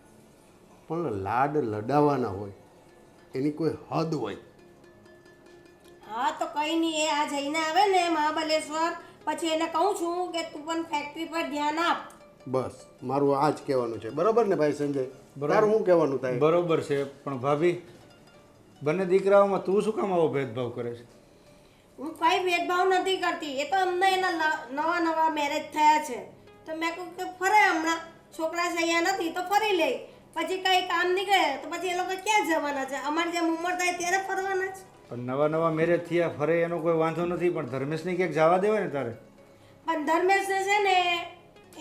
પણ લાડ લડાવવાના હોય એની કોઈ હદ હોય. હા તો કઈ નહીં, એ આ જઈને આવે ને મહાબલેશ્વર, પછી એને કહું છું કે તું પણ ફેક્ટરી પર ધ્યાન આપ. બસ મારું આ જ કહેવાનું છે. બરોબર ને ભાઈ સંજય? તારું શું કહેવાનું થાય? બરોબર છે, પણ ભાભી બંને દીકરાઓમાં તું શું કામ આવો ભેદભાવ કરે છે? હું કઈ ભેદભાવ નથી કરતી, એ તો અમને એના નવા નવા મેરેજ થયા છે, તો મેં કહ્યું કે ફરે, હમણાં છોકરા છે અહીંયા નથી તો ફરી લે, પછી કઈ કામ નીકળે તો પછી એ લોકો ક્યાં જવાના છે? અમારી જેમ ઉંમર થાય ત્યારે ફરવાના છે. પણ નવા મેરેજ થયા ફરે એનો કોઈ વાંધો નથી, પણ ધર્મેશને ક્યાંક જવા દેવાય ને તારે. પણ ધર્મેશને છે ને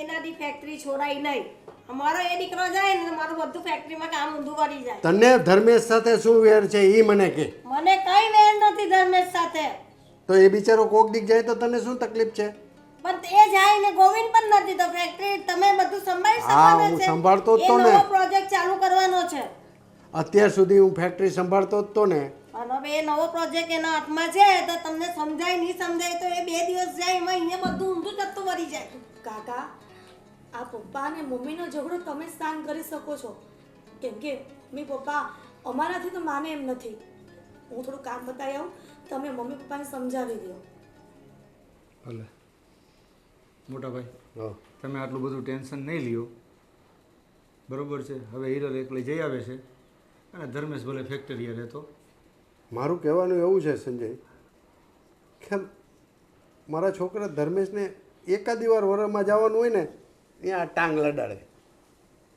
એનાથી ફેક્ટરી છોડાય નહીં. અમારો એ દીકરો જાય ને તો મારું બધું ફેક્ટરીમાં કામ ઊંધું કરી જાય. તને ધર્મેશ સાથે શું વેર છે એ મને કહે. મને કઈ વેર નથી ધર્મેશ સાથે. તો એ બિચારો કોક દીક જાય તો તને શું તકલીફ છે? પણ એ જાય ને ગોવિંદ પણ નથી, તો ફેક્ટરી તમે બધું સંભાળી હા, શકવાના હું છે. સંભાળતો જ તો એ ને. નવો પ્રોજેક્ટ ચાલુ કરવાનો છે. અત્યાર સુધી હું ફેક્ટરી સંભાળતો જ તો ને. અને હવે એ નવો પ્રોજેક્ટ એના હાથમાં છે, તો તમને સમજાય નહીં સમજાય તો એ 2 દિવસ જાય એમાં અહીંયા બધું ઊંધું જતું વળી જાય. કાકા, આ પપ્પા અને મમ્મીનો ઝઘડો તમે જ શાંત કરી શકો છો, કેમ કે મમ્મી પપ્પા અમારાથી તો માને એમ નથી. હું થોડું કામ બતાવી આવું, તમે મમ્મી પપ્પાને સમજાવી દો. ભલે મોટા ભાઈ, હા, તમે આટલું બધું ટેન્શન નહીં લ્યો. બરોબર છે, હવે હિરલ એકલી જઈ આવે છે અને ધર્મેશ ભલે ફેક્ટરીએ રહેતો. મારું કહેવાનું એવું છે સંજય કે મારા છોકરા ધર્મેશને એકાદી વાર વરમાં જવાનું હોય ને ત્યાં આ ટાંગ લડાડે.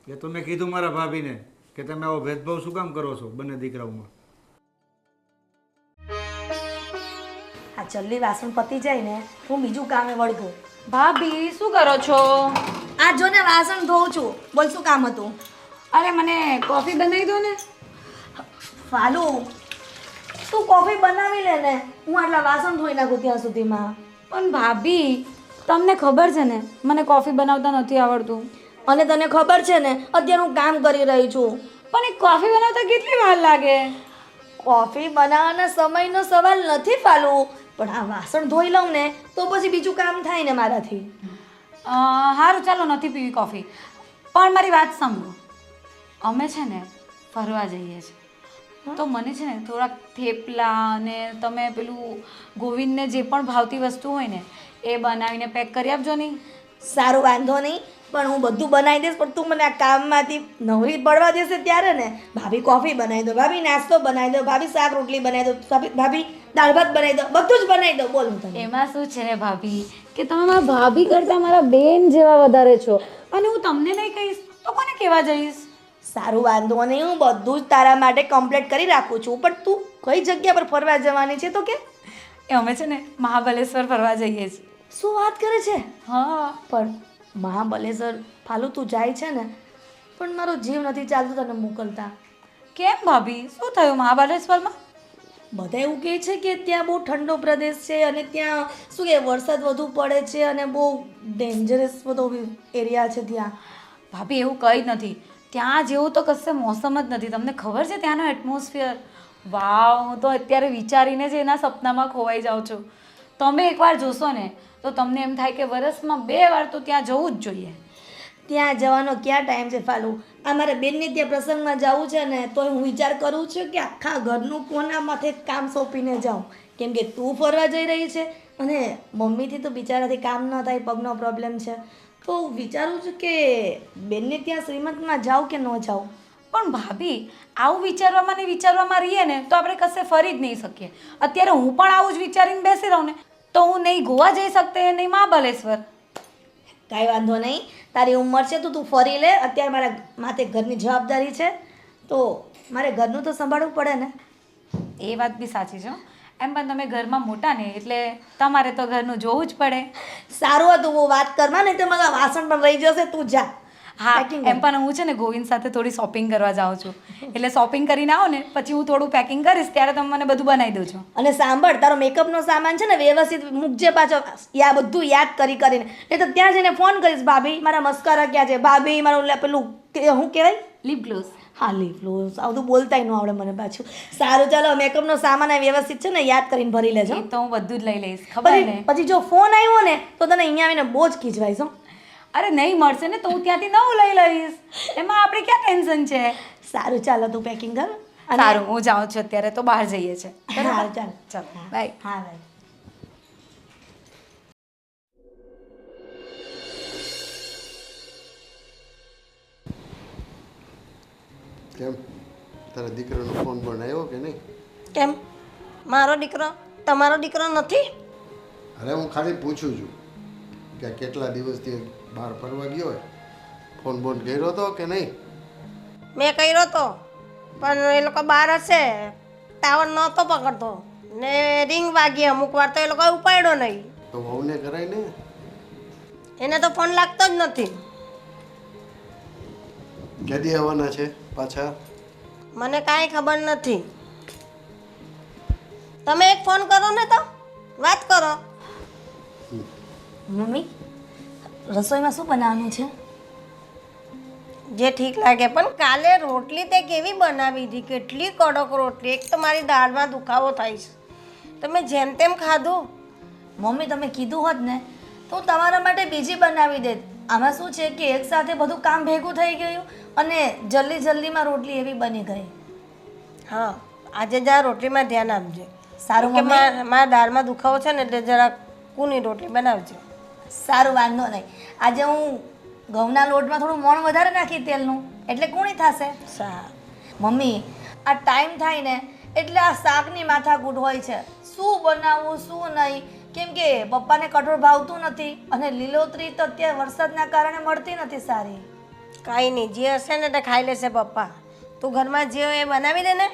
એ તો મેં કીધું મારા ભાભીને કે તમે આવો ભેદભાવ શું કામ કરો છો બંને દીકરાઓમાં. આ જલ્દી વાસણ પતી જાય ને હું બીજું કામે વળગું. ભાભી શું કરો છો? આ જો ને વાસણ ધોઉં છું. બોલ શું કામ હતું? અરે મને કોફી બનાવી દો ને. ફાલુ તું કોફી બનાવી લે ને, હું આટલા વાસણ ધોઈ નાખું ત્યાં સુધીમાં. પણ ભાભી તમને ખબર છે ને મને કોફી બનાવતા નથી આવડતું. અને તને ખબર છે ને અત્યારે હું કામ કરી રહી છું. પણ એ કોફી બનાવતા કેટલી વાર લાગે? કોફી બનાવવાના સમયનો સવાલ નથી ફાલુ, પણ આ વાસણ ધોઈ લઉં ને તો પછી બીજું કામ થાય ને મારાથી. સારું ચાલો નથી પીવી કોફી. પણ મારી વાત સાંભળો, અમે છે ને ફરવા જઈએ છીએ તો મને છે ને થોડાક થેપલા અને તમે પેલું ગોવિંદને જે પણ ભાવતી વસ્તુ હોય ને એ બનાવીને પેક કરી આપજો નહીં. સારું વાંધો નહીં, પણ હું બધું બનાવી દઈશ, પણ તું મને આ કામમાંથી નવરી પડવા દેશે ત્યારે ને. ભાભી કોફી બનાવી દો, ભાભી નાસ્તો બનાવી દો, ભાભી શાક રોટલી બનાવી દો, ભાભી દાળ ભાત બનાવી દો, બધું જ બનાવી દો. બોલ હું તને. એમાં શું છે ને ભાભી કે તમે મારા ભાભી કરતાં મારા બેન જેવા વધારે છો, અને હું તમને નહીં કહીશ તો કોને કહેવા જઈશ? સારું વાંધો નહીં, હું બધું જ તારા માટે કમ્પ્લીટ કરી રાખું છું, પણ તું કઈ જગ્યા પર ફરવા જવાની છે તો કે? એ અમે છે ને મહાબલેશ્વર ફરવા જઈએ છીએ. શું વાત કરે છે? હા પણ મહાબલેશ્વર ફાલુ તું જાય છે ને, પણ મારો જીવ નથી ચાલતું તને મોકલતા. કેમ ભાભી શું થયું મહાબલેશ્વરમાં? બધા એવું કહે છે કે ત્યાં બહુ ઠંડો પ્રદેશ છે અને ત્યાં શું કે વરસાદ વધુ પડે છે અને બહુ ડેન્જરસ બધો એરિયા છે ત્યાં. ભાભી એવું કંઈ જ નથી, ત્યાં જેવું તો કશે મોસમ જ નથી. તમને ખબર છે ત્યાંનો એટમોસ્ફિયર? વાવ, હું તો અત્યારે વિચારીને જ એના સપનામાં ખોવાઈ જાઉં છું. તમે એકવાર જોશો ને તો તમને એમ થાય કે વરસમાં 2 વાર તો ત્યાં જવું જ જોઈએ. ત્યાં જવાનો ક્યાં ટાઈમ છે ફાલુ? આ મારે બેનને ત્યાં પ્રસંગમાં જવું છે ને તો હું વિચાર કરું છું કે આખા ઘરનું કોના માથે કામ સોંપીને જાઉં, કેમ કે તું ફરવા જઈ રહી છે અને મમ્મીથી તો બિચારાથી કામ ન થાય, પગનો પ્રોબ્લેમ છે. તો હું વિચારું છું કે બેનને ત્યાં શ્રીમંતમાં જાઉં કે ન જાઉં. પણ ભાભી આવું વિચારવામાં ને વિચારવામાં રહીએ ને તો આપણે કશે ફરી જ નહીં શકીએ. અત્યારે હું પણ આવું જ વિચારીને બેસી રહું ને તો હું નહીં ગોવા જઈ શકતે નહીં મહાબલેશ્વર. કાંઈ વાંધો નહીં, તારી ઉંમર છે તો તું ફરી લે. અત્યારે મારા માથે ઘરની જવાબદારી છે તો મારે ઘરનું તો સંભાળવું પડે ને. એ વાત બી સાચી છે હો. એમ પણ તમે ઘરમાં મોટા ને એટલે તમારે તો ઘરનું જોવું જ પડે. સારું હતું હું વાત કરવા, નહીં તો મારા વાસણ પણ રહી જશે. તું જા. હા Packing એમ પણ હું છે ને ગોવિંદ સાથે થોડી શોપિંગ કરવા જાઉં છું, એટલે શોપિંગ કરીને આવો ને પછી હું થોડું પેકિંગ કરીશ ત્યારે તમે મને બધું બનાવી દો છો. અને સાંભળ, તારો મેકઅપનો સામાન છે ને વ્યવસ્થિત મૂકજે પાછો, બધું યાદ કરીને. નહીં તો ત્યાં જઈને ફોન કરીશ, ભાભી મારા મસ્કારા ક્યાં છે, ભાભી મારું પેલું શું કહેવાય, લિપ ગ્લોસ. હા લિપ ગ્લોસ. આ બધું બોલતાય ન આવડે મને પાછું. સારું ચાલો, મેકઅપનો સામાન વ્યવસ્થિત છે ને યાદ કરીને ભરી લેજો. એ તો હું બધું જ લઈ લઈશ, ખબર ને. પછી જો ફોન આવ્યો ને તો તને અહીંયા આવીને બહુ જ ખીજવાઈશ. અરે નહીં મળશે ને તો હું ત્યાંથી નવું લઈ લઈશ, એમાં આપણે ક્યાં ટેન્શન છે. સારું ચાલો, તું પેકિંગ કર. સારું હું જાઉં છું, અત્યારે તો બહાર જઈએ છે. સારું ચાલ. ચાલો બાય. હા ભાઈ. કેમ તારા દીકરાનો ફોન પણ આવ્યો કે નહીં? કેમ મારો દીકરો તમારો દીકરો નથી? અરે હું ખાલી પૂછું છું કે આ કેટલા દિવસથી બહાર ફરવા ગયો હોય, ફોન બોન કર્યો હતો કે નહીં? મેં કર્યો તો પણ એ લોકો બહાર હશે, ટાવર નહોતો પકડતો ને રિંગ વાગી અમુક વાર તો એ લોકો ઉપાડ્યો નહીં. તો વહુને કરાય ને. એને તો ફોન લાગતો જ નથી. ક્યાંથી આવવાના છે પાછા? મને કાંઈ ખબર નથી. તમે એક ફોન કરો ને તો વાત કરો. મમ્મી રસોઈમાં શું બનાવવાનું છે? જે ઠીક લાગે. પણ કાલે રોટલી તે કેવી બનાવી હતી, કેટલી કડક રોટલી. એક તો મારી દાળમાં દુખાવો થાય છે, તમે જેમ તેમ ખાધું. મમ્મી તમે કીધું હોત ને તો હું તમારા માટે બીજી બનાવી દેત. આમાં શું છે કે એક સાથે બધું કામ ભેગું થઈ ગયું અને જલ્દીમાં રોટલી એવી બની ગઈ. હા આજે જરા રોટલીમાં ધ્યાન આપજે. સારું કે મમ્મી. મારા દાળમાં દુખાવો છે ને એટલે જરા કૂની રોટલી બનાવજે. સારું વાંધો નહીં. આજે હું ઘઉંના લોટમાં થોડું મોણ વધારે નાખી તેલનું, એટલે કૂણી થશે. સારું. મમ્મી આ ટાઈમ થાય ને એટલે આ શાકની માથાકૂટ હોય છે, શું બનાવવું શું નહીં. કેમ કે પપ્પાને કઠોળ ભાવતું નથી અને લીલોતરી તો અત્યારે વરસાદના કારણે મળતી નથી સારી. કાંઈ નહીં, જે હશે ને તે ખાઈ લેશે પપ્પા. તું ઘરમાં જે હોય એ બનાવી દે ને.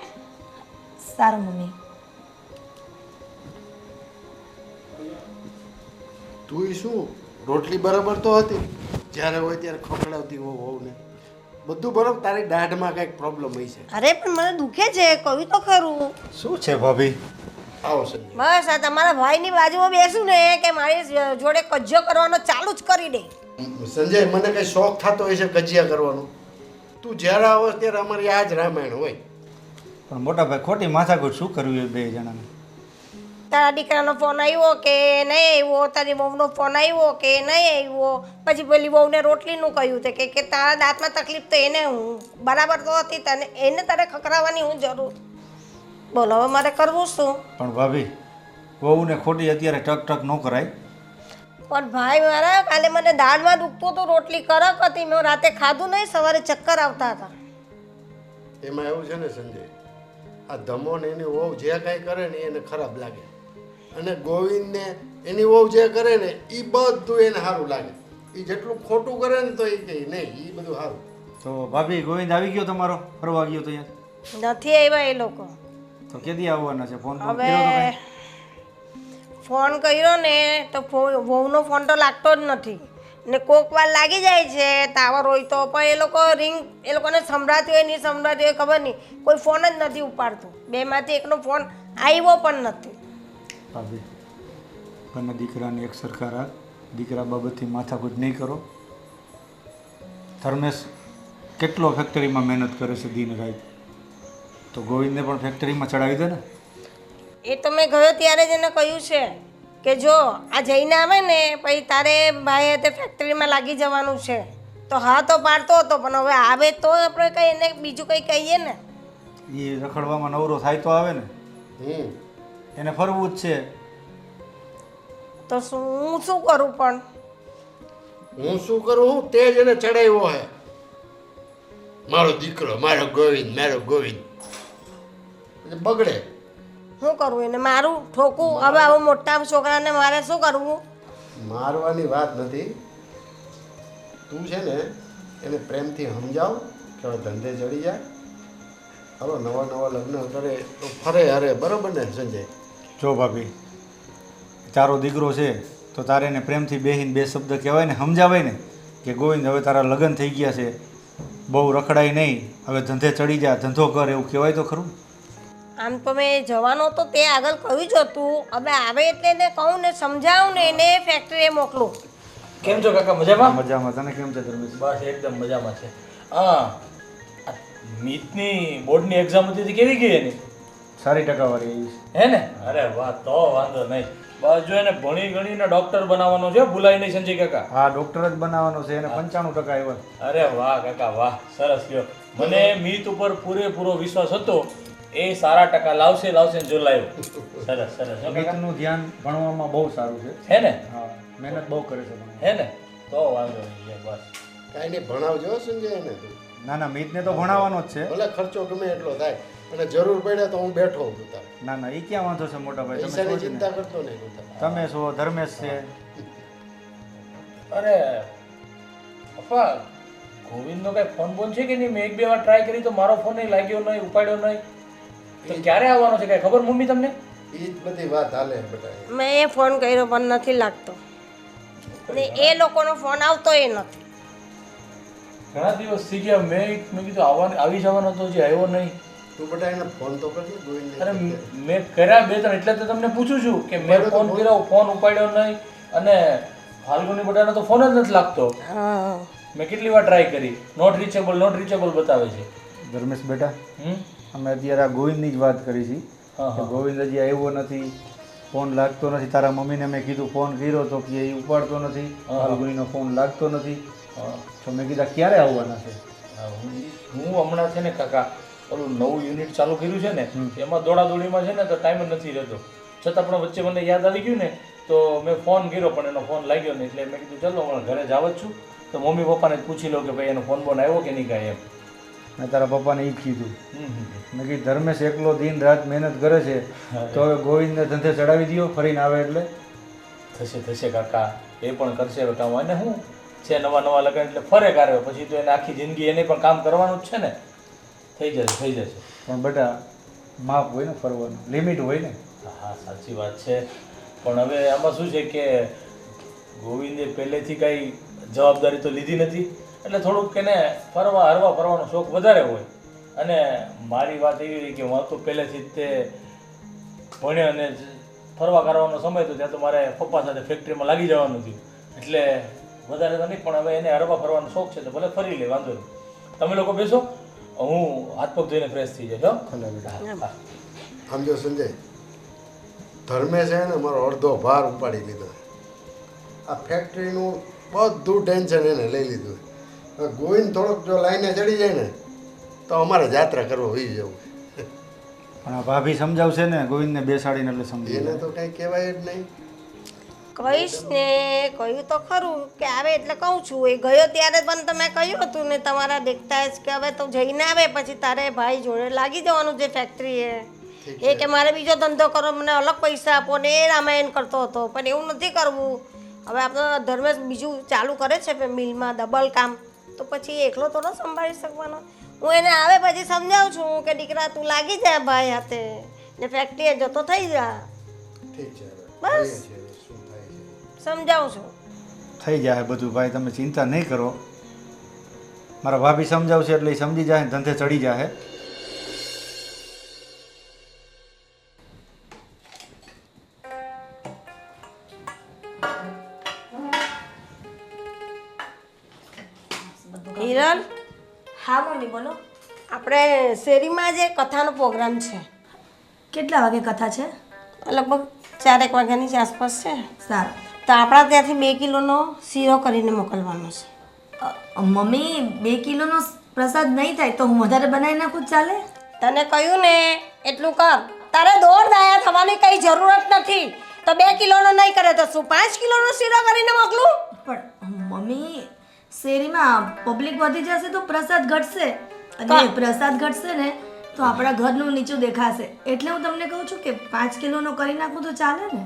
સારું મમ્મી. તું શું રોટલી બરાબર તો હતી, જ્યારે હોય ત્યારે ખખડાવતી હો વહુને. બધું બરાબર, તારી દાઢમાં કંઈક પ્રોબ્લેમ હોય છે. અરે પણ મને દુખે છે, કહ્યું તો ખરું. શું છે ભાભી? આવો સંજય. બસ આ તમારા ભાઈની બાજુમાં બેસું ને કે મારી જોડે કજ્જો કરવાનો ચાલુ જ કરી દે. સંજય, મને કઈ શોખ થતો હોય છે કજિયા કરવાનો? તું જ્યારે આવો ત્યારે અમારી આ જ રામાયણ હોય. પણ મોટા ભાઈ ખોટી માથાકૂટ શું કરવી એ બે જણાને? તારા દીકરાનો ફોન આવ્યો કે નહીં આવ્યો, તારી બહુનો ફોન આવ્યો કે નહીં આવ્યો, પછી પેલી બહુને રોટલીનું કહ્યું તે કે તારા દાંતમાં તકલીફ તો એને હું બરાબર તો હતી, તને એને તારે ખકડાવવાની હું જરૂર? બોલો હવે મારે કરવું શું? પણ ભાભી વહુને ખોટી અત્યારે ટક ટક ન કરાય. પણ ભાઈ મારા કાલે મને દાળમાં દુખતું હતું, રોટલી કડક હતી, મેં રાતે ખાધું નહીં, સવારે ચક્કર આવતા હતા. એમાં એવું છે ને સંજય, આ ધમો ને એની વહુ જે કાંઈ કરે ને એને ખરાબ લાગે, અને ગોવિંદને એની વહુ જે કરે ને એ બધું એને સારું લાગે. એ જેટલું ખોટું કરે ને તો એ કહે નહીં એ બધું સારું. તો ભાભી ગોવિંદ આવી ગયો તમારો, ફરવા ગયો તો અહીંયા? નથી આવ્યા એ લોકો. તો કેદી આવવાના છે? ફોન હવે ફોન કર્યો ને તો વહુનો ફોન તો લાગતો જ નથી ને કોક વાર લાગી જાય છે ટાવર હોય તો, પણ એ લોકો રિંગ એ લોકોને સંભળાતી હોય નહીં સંભળાતી હોય ખબર નહીં, કોઈ ફોન જ નથી ઉપાડતું. બેમાંથી એકનો ફોન આવ્યો પણ નથી. ભાભી બંને દીકરાની એક સરખા રાખ, દીકરા બાબતથી માથાકૂટ નહીં કરો. ધર્મેશ કેટલો ફેક્ટરીમાં મહેનત કરે છે દિન રાત, તો ગોવિંદને પણ ફેક્ટરીમાં ચડાવી દે ને. એ તો મેં ગયો ત્યારે જ એને કહ્યું છે કે જો આ જઈને આવે ને પછી તારે ભાઈ તે ફેક્ટરીમાં લાગી જવાનું છે. તો હા તો પાડતો હતો, પણ હવે આવે તો આપણે કંઈ એને બીજું કંઈ કહીએ ને. એ રખડવામાં નવરો થાય તો આવે ને, એને ફરવું જ છે. તો હું શું કરું? પણ હું શું કરું? તે જ એને ચડાવ્યો હે, મારો દીકરો, મારો ગોવિંદ, મારો ગોવિંદ. એટલે બગડે. શું કરવું? એને મારું ઠોકું? હવે આવું મોટા છોકરાને મારે શું કરવું? મારવાની વાત નથી. તું છે ને એને પ્રેમથી સમજાવ કે હવે ધંધે ચડી જાય. હવે નવા નવા લગ્ન કરે તો ફરે હરે, બરાબર ને સંજય? જો ભાભી તારો દીકરો છે તો તારે એને પ્રેમથી બેહીને બે શબ્દ કહેવાય ને, સમજાવાય ને કે ગોવિંદ હવે તારા લગ્ન થઈ ગયા છે, બહુ રખડાય નહીં, હવે ધંધે ચડી જા, ધંધો કર, એવું કહેવાય તો ખરું. આમ તો મેં જવાનો તો તે આગળ કહ્યું જ હતું. હવે આવે એટલે એને કહું ને સમજાવું ને એને ફેક્ટરીએ મોકલું. કેમ છો કાકા? મજામાં? મજામાં. તને કેમ છે ધર્મેશ? બસ એકદમ મજામાં છે. હા, મીતની બોર્ડની એક્ઝામ હતી કેવી ગઈ એની? સારી ટકાવારી આવી છે. હે ને? અરે વાહ, તો વાંધો નહીં. બસ જો એને ભણી ગણીને ડોક્ટર બનાવવાનો છે, ભૂલાય નહીં સંજય કાકા. હા, ડોક્ટર જ બનાવવાનો છે, એને 95% આવ્યા. અરે વાહ કાકા વાહ, સરસ લ્યો. મને મીત ઉપર પૂરેપૂરો વિશ્વાસ હતો, એ સારા ટકા લાવશે લાવશે ને જો લાવ્યો. સરસ સરસ હો કાકા. મિતનું ધ્યાન ભણવામાં બહુ સારું છે. હે ને? હા, મહેનત બહુ કરે છે ભણવામાં. હે ને? તો વાંધો નહીં બસ. કાંઈ નહીં, ભણાવજો સંજય એને. તું ના ના, મિતને તો ભણાવવાનો જ છે. ભલે ખર્ચો ગમે એટલો થાય, અને જરૂર પડે તો હું બેઠો હું તાર. ના ના, એ ક્યાં વાંધો છે મોટા ભાઈ? તમે પૈસાની છો જ ચિંતા ને. કરતો નહીં તું તાર. તમે છો, ધર્મેશ છે. અરે પપ્પા, ગોવિંદનો કઈ ફોન બોન છે કે નહીં? મેં એક બે વાર ટ્રાય કરી તો મારો ફોન નહીં લાગ્યો, નહીં ઉપાડ્યો નહીં. તો ક્યારે આવવાનો છે કઈ ખબર મમ્મી તમને? એ જ બધી વાત હાલે બેટા. મેં એ ફોન કર્યો પણ નથી લાગતો ને એ લોકોનો ફોન આવતો એ નથી. ઘણા દિવસ થઈ ગયા. મેં કીધું આવી જવાનો તો જે આવ્યો નહીં. તું બેટા એને ફોન તો કરજે ગોવિંદને. અરે મેં કર્યા બે ત્રણ, એટલે તો તમને પૂછું છું કે મેં ફોન કર્યો, ફોન ઉપાડ્યો નહીં. અને ફાલ્ગુની બટાનો તો ફોન જ નથી લાગતો. હા, મેં કેટલી વાર ટ્રાય કરી, નોટ રીચેબલ બતાવે છે. ધર્મેશ બેટા, હમ અમે અત્યારે આ ગોવિંદની જ વાત કરી છે હા કે ગોવિંદ હજી આવ્યો નથી, ફોન લાગતો નથી. તારા મમ્મીને મેં કીધું ફોન કર્યો તો કે એ ઉપાડતો નથી, ફાલ્ગુનીનો ફોન લાગતો નથી. હા. તો મેં કીધા ક્યારે આવવાના છે? હા, હું હમણાં છે ને કાકા ઓલું નવું યુનિટ ચાલુ કર્યું છે ને, એમાં દોડાદોડીમાં છે ને તો ટાઈમ જ નથી રહેતો. છતાં પણ વચ્ચે મને યાદ આવી ગયું ને તો મેં ફોન કર્યો, પણ એનો ફોન લાગ્યો નહીં. એટલે મેં કીધું ચલો હમણાં ઘરે જ આવું જ છું તો મમ્મી પપ્પાને જ પૂછી લઉં કે ભાઈ એનો ફોન બોન આવ્યો કે નહીં કાંઈ એમ. મેં તારા પપ્પાને એ જ કીધું. મેં કીધું ધર્મેશ એકલો દિન રાત મહેનત કરે છે તો હવે ગોવિંદને ધંધે ચડાવી દો ફરીને આવે એટલે. થશે થશે કાકા, એ પણ કરશે હવે કામ. અને હું છે નવા નવા લગ્ન એટલે ફરે કાઢે પછી તો એને આખી જિંદગી એને પણ કામ કરવાનું જ છે ને. થઈ જશે થઈ જશે. પણ બેટા માપ હોય ને ફરવાનું, લિમિટ હોય ને. હા સાચી વાત છે. પણ હવે આમાં શું છે કે ગોવિંદે પહેલેથી કાંઈ જવાબદારી તો લીધી નથી એટલે થોડુંક એને ફરવાનો શોખ વધારે હોય. અને મારી વાત એવી રહી કે હું તો પહેલેથી જ તે ભણ્યો અને ફરવા કરવાનો સમય હતો ત્યાં તો મારે પપ્પા સાથે ફેક્ટરીમાં લાગી જવાનું થયું એટલે વધારે તો નહીં. પણ હવે એને હરવા ફરવાનો શોખ છે તો ભલે ફરી લે, વાંધો નહીં. તમે લોકો બેસો, હું હાથ પગ ધોઈને ફ્રેશ થઈ જાય. ભલે બેટા. આમ જો સંજય, ધર્મેશ છે ને મારો અડધો ભાર ઉપાડી લીધો. આ ફેક્ટરીનું બધું ટેન્શન એને લઈ લીધું. હવે ગોવિંદ થોડોક જો લાઈને ચડી જાય ને તો અમારે જાત્રા કરવા હોઈ જવું. પણ આ ભાભી સમજાવશે ને ગોવિંદને બેસાડીને એટલે સમજી એને તો કંઈ કહેવાય જ નહીં. કહીશ ને, કહ્યું તો ખરું કે આવે એટલે કહું છું. એ ગયો ત્યારે પણ તમે કહ્યું હતું ને તમારા દેખતા જ કે હવે તો જઈને આવે પછી તારે ભાઈ જોડે લાગી જવાનું જે ફેક્ટરી એ કે મારે બીજો ધંધો કરો, મને અલગ પૈસા આપો ને એ રામાયણ કરતો હતો. પણ એવું નથી કરવું. હવે આપણો ધર્મેશ બીજું ચાલુ કરે છે મિલમાં ડબલ કામ, તો પછી એકલો થોડો સંભાળી શકવાનો. હું એને આવે પછી સમજાવું છું કે દીકરા તું લાગી જાય ભાઈ હાથે ને ફેક્ટરીએ જતો થઈ જા. ઠીક છે, બસ. શું થાય છે સમજાવું છું. થઈ જાય બધું ભાઈ, તમે ચિંતા નહીં કરો. મારા ભાભી સમજાવશે એટલે એ સમજી જાય, ધંધે ચડી જાય. હિરલ, હા મમ્મી બોલો. આપણે શેરીમાં જે કથાનો પ્રોગ્રામ છે કેટલા વાગે કથા છે? લગભગ 4-1 વાગ્યાની જ આસપાસ છે. સારું. તો આપણા ત્યાંથી 2 કિલોનો શીરો કરીને મોકલવાનો છે. મમ્મી 2 કિલોનો પ્રસાદ નહીં થાય તો હું વધારે બનાવી નાખું ચાલે? તને કહ્યું ને એટલું કર. તારે દોડ દાયા થવાની કઈ જરૂરત નથી. તો 2 કિલોનો નહીં કરે તો શું 5 કિલોનો શીરો કરીને મોકલું? પણ મમ્મી શેરીમાં પબ્લિક વધી જશે તો પ્રસાદ ઘટશે અને પ્રસાદ ઘટશે ને તો આપણા ઘરનું નીચું દેખાશે. એટલે હું તમને કહું છું કે 5 કિલોનો કરી નાખું તો ચાલે ને?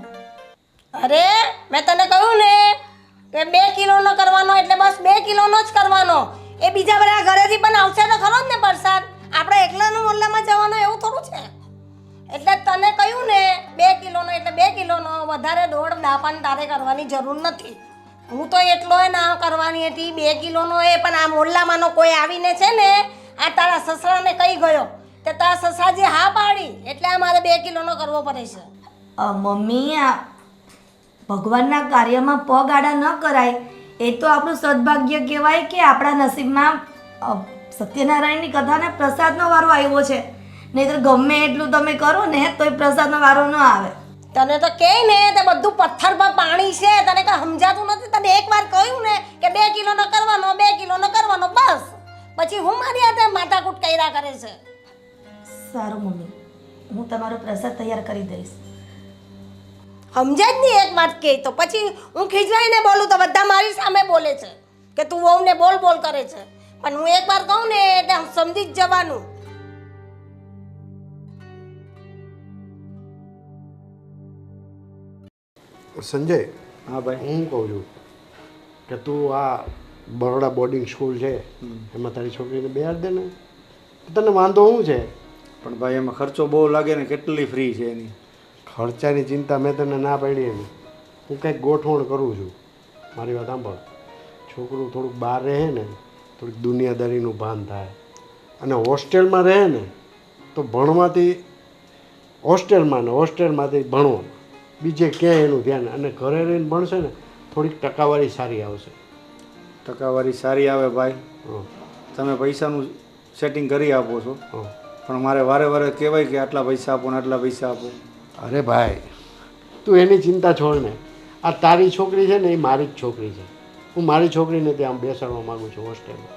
અરે મેં તને કહ્યું ને કે 2 કિલોનો કરવાનો એટલે બસ 2 કિલોનો જ કરવાનો. એ બીજા બધા ઘરેથી પણ આવશે તો ખરો જ ને પ્રસાદ. આપણે એકલાનો મોલ્લામાં જવાનો એવું થોડું છે. એટલે તને કહ્યું ને 2 કિલોનો એટલે 2 કિલોનો. વધારે દોડ દાપાન તારે કરવાની જરૂર નથી. હું તો એટલોય ના કરવાની હતી 2 કિલોનો એ પણ આ મોલ્લામાંનો કોઈ આવીને છે ને આ તારા સસરાને કહી ગયો તે તારા સસરાજી હા પાડી એટલે અમારે 2 કિલોનો કરવો પડે છે. મમ્મી આ ભગવાનના કાર્યમાં પગ આડા ન કરાય એ તો આપણું સદભાગ્ય કહેવાય કે આપણા નસીબમાં સત્યનારાયણની કથાને પ્રસાદનો વારો આવ્યો છે. નહીંતર ગમે એટલું તમે કરો ને તોય પ્રસાદનો વારો ન આવે. તને તો કહે ને તે બધું પથ્થર પર પાણી છે. તને કઈ સમજાતું નથી. તને એકવાર કહ્યું ને કે 2 કિલોનો કરવાનો 2 કિલોનો કરવાનો બસ. પછી હું મારી હાથે માથાકૂટ કર્યા કરે છે. સારું મમ્મી, હું તમારો પ્રસાદ તૈયાર કરી દઈશ. સમજાય જ નહીં એક વાત કહે તો પછી હું ખીજવાઈને બોલું તો બધા મારી સામે બોલે છે કે તું વહુને બોલ બોલ કરે છે. પણ હું એકવાર કહું ને એટલે સમજી જ જવાનું. સંજય, હા ભાઈ. હું કહું છું કે તું આ બરોડા બોર્ડિંગ સ્કૂલ છે એમાં તારી છોકરીને બેહાડ દે ને. તને વાંધો શું છે? પણ ભાઈ એમાં ખર્ચો બહુ લાગે ને, કેટલી ફ્રી છે એની. ખર્ચાની ચિંતા મેં તને ના પાડી એની. હું કંઈક ગોઠવણ કરું છું. મારી વાત સાંભળ. છોકરું થોડુંક બહાર રહે ને થોડીક દુનિયાદારીનું ભાન થાય અને હોસ્ટેલમાં રહે ને તો ભણવાથી હોસ્ટેલમાંથી ભણવામાં બીજે ક્યાંય એનું ધ્યાન. અને ઘરે રહીને ભણશે ને થોડીક ટકાવારી સારી આવશે. ટકાવારી સારી આવે ભાઈ. હં. તમે પૈસાનું સેટિંગ કરી આપો છો હં. પણ મારે વારે વારે કહેવાય કે આટલા પૈસા આપો ને આટલા પૈસા આપો. અરે ભાઈ તું એની ચિંતા છોડ ને. આ તારી છોકરી છે ને એ મારી જ છોકરી છે. હું મારી છોકરીને ત્યાં બેસાડવા માગું છું હોસ્ટેલમાં.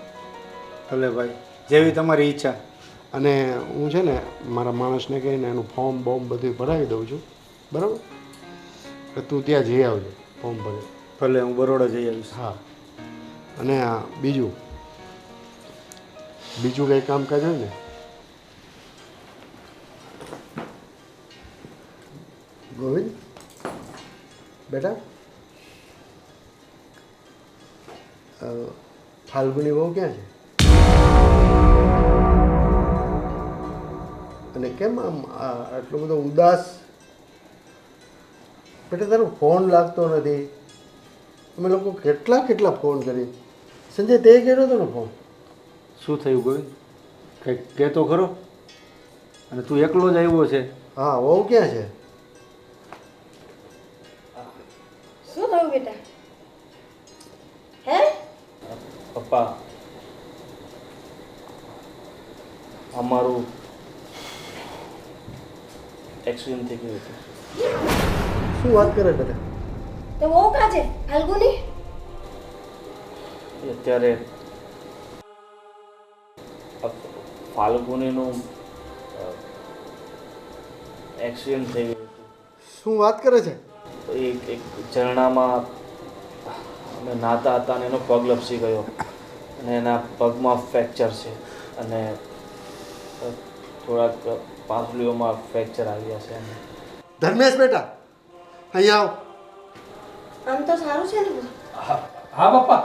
ભલે ભાઈ, જેવી તમારી ઈચ્છા. અને હું છે ને મારા માણસને કહીને એનું ફોર્મ બોર્મ બધું ભરાવી દઉં છું, બરાબર? એટલે તું ત્યાં જઈ આવજો ફોર્મ ભરે. ભલે, હું બરોડા જઈ આવીશ. હા. અને બીજું બીજું કંઈ કામકાજ હોય ને? ગોવિંદ બેટા, ફાલ્ગુની બહુ ક્યાં છે? અને કેમ આમ આટલો બધો ઉદાસ? બેટા તારો ફોન લાગતો નથી. અમે લોકો કેટલા ફોન કરી. સંજય તે કર્યો હતો ને ફોન? શું થયું ગોવિંદ? કંઈક કહેતો ખરો? અને તું એકલો જ આવ્યો છે? હા, વહુ ક્યાં છે? શું થયું બેટા? હે? પપ્પા, અમારું એક્સિડન્ટ થઈ ગયું હતું. શું વાત કરે બેટા? તો વહુ કાં છે ફાલ્ગુની? એ અત્યારે ફાલ્ગુનીનું એક્સિડન્ટ થઈ ગયું હતું. શું વાત કરે છે? એક ઝરણામાં અમે નાહતા હતા અને એનો પગ લપસી ગયો અને એના પગમાં ફ્રેક્ચર છે અને થોડાક પાંસળીઓમાં ફ્રેક્ચર આવ્યા છે. ધર્મેશ બેટા, અહીંયા આવ. આમ તો સારું છે ને? હા પપ્પા.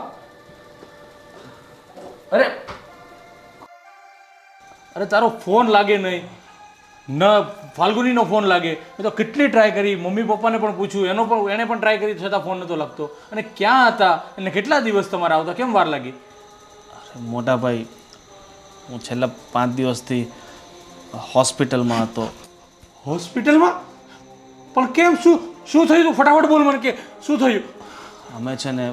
અરે તારો ફોન લાગે નહીં, ન ફાલ્ગુનીનો ફોન લાગે. મેં તો કેટલી ટ્રાય કરી, મમ્મી પપ્પાને પણ પૂછ્યું, એણે પણ ટ્રાય કરી, છતાં ફોન નહોતો લાગતો. અને ક્યાં હતા અને કેટલા દિવસ તમારે આવતા, કેમ વાર લાગી? મોટા ભાઈ, હું છેલ્લા 5 દિવસથી હોસ્પિટલમાં હતો. હોસ્પિટલમાં? પણ કેમ? શું થયું તું? ફટાફટ બોલ મને કે શું થયું. અમે છે ને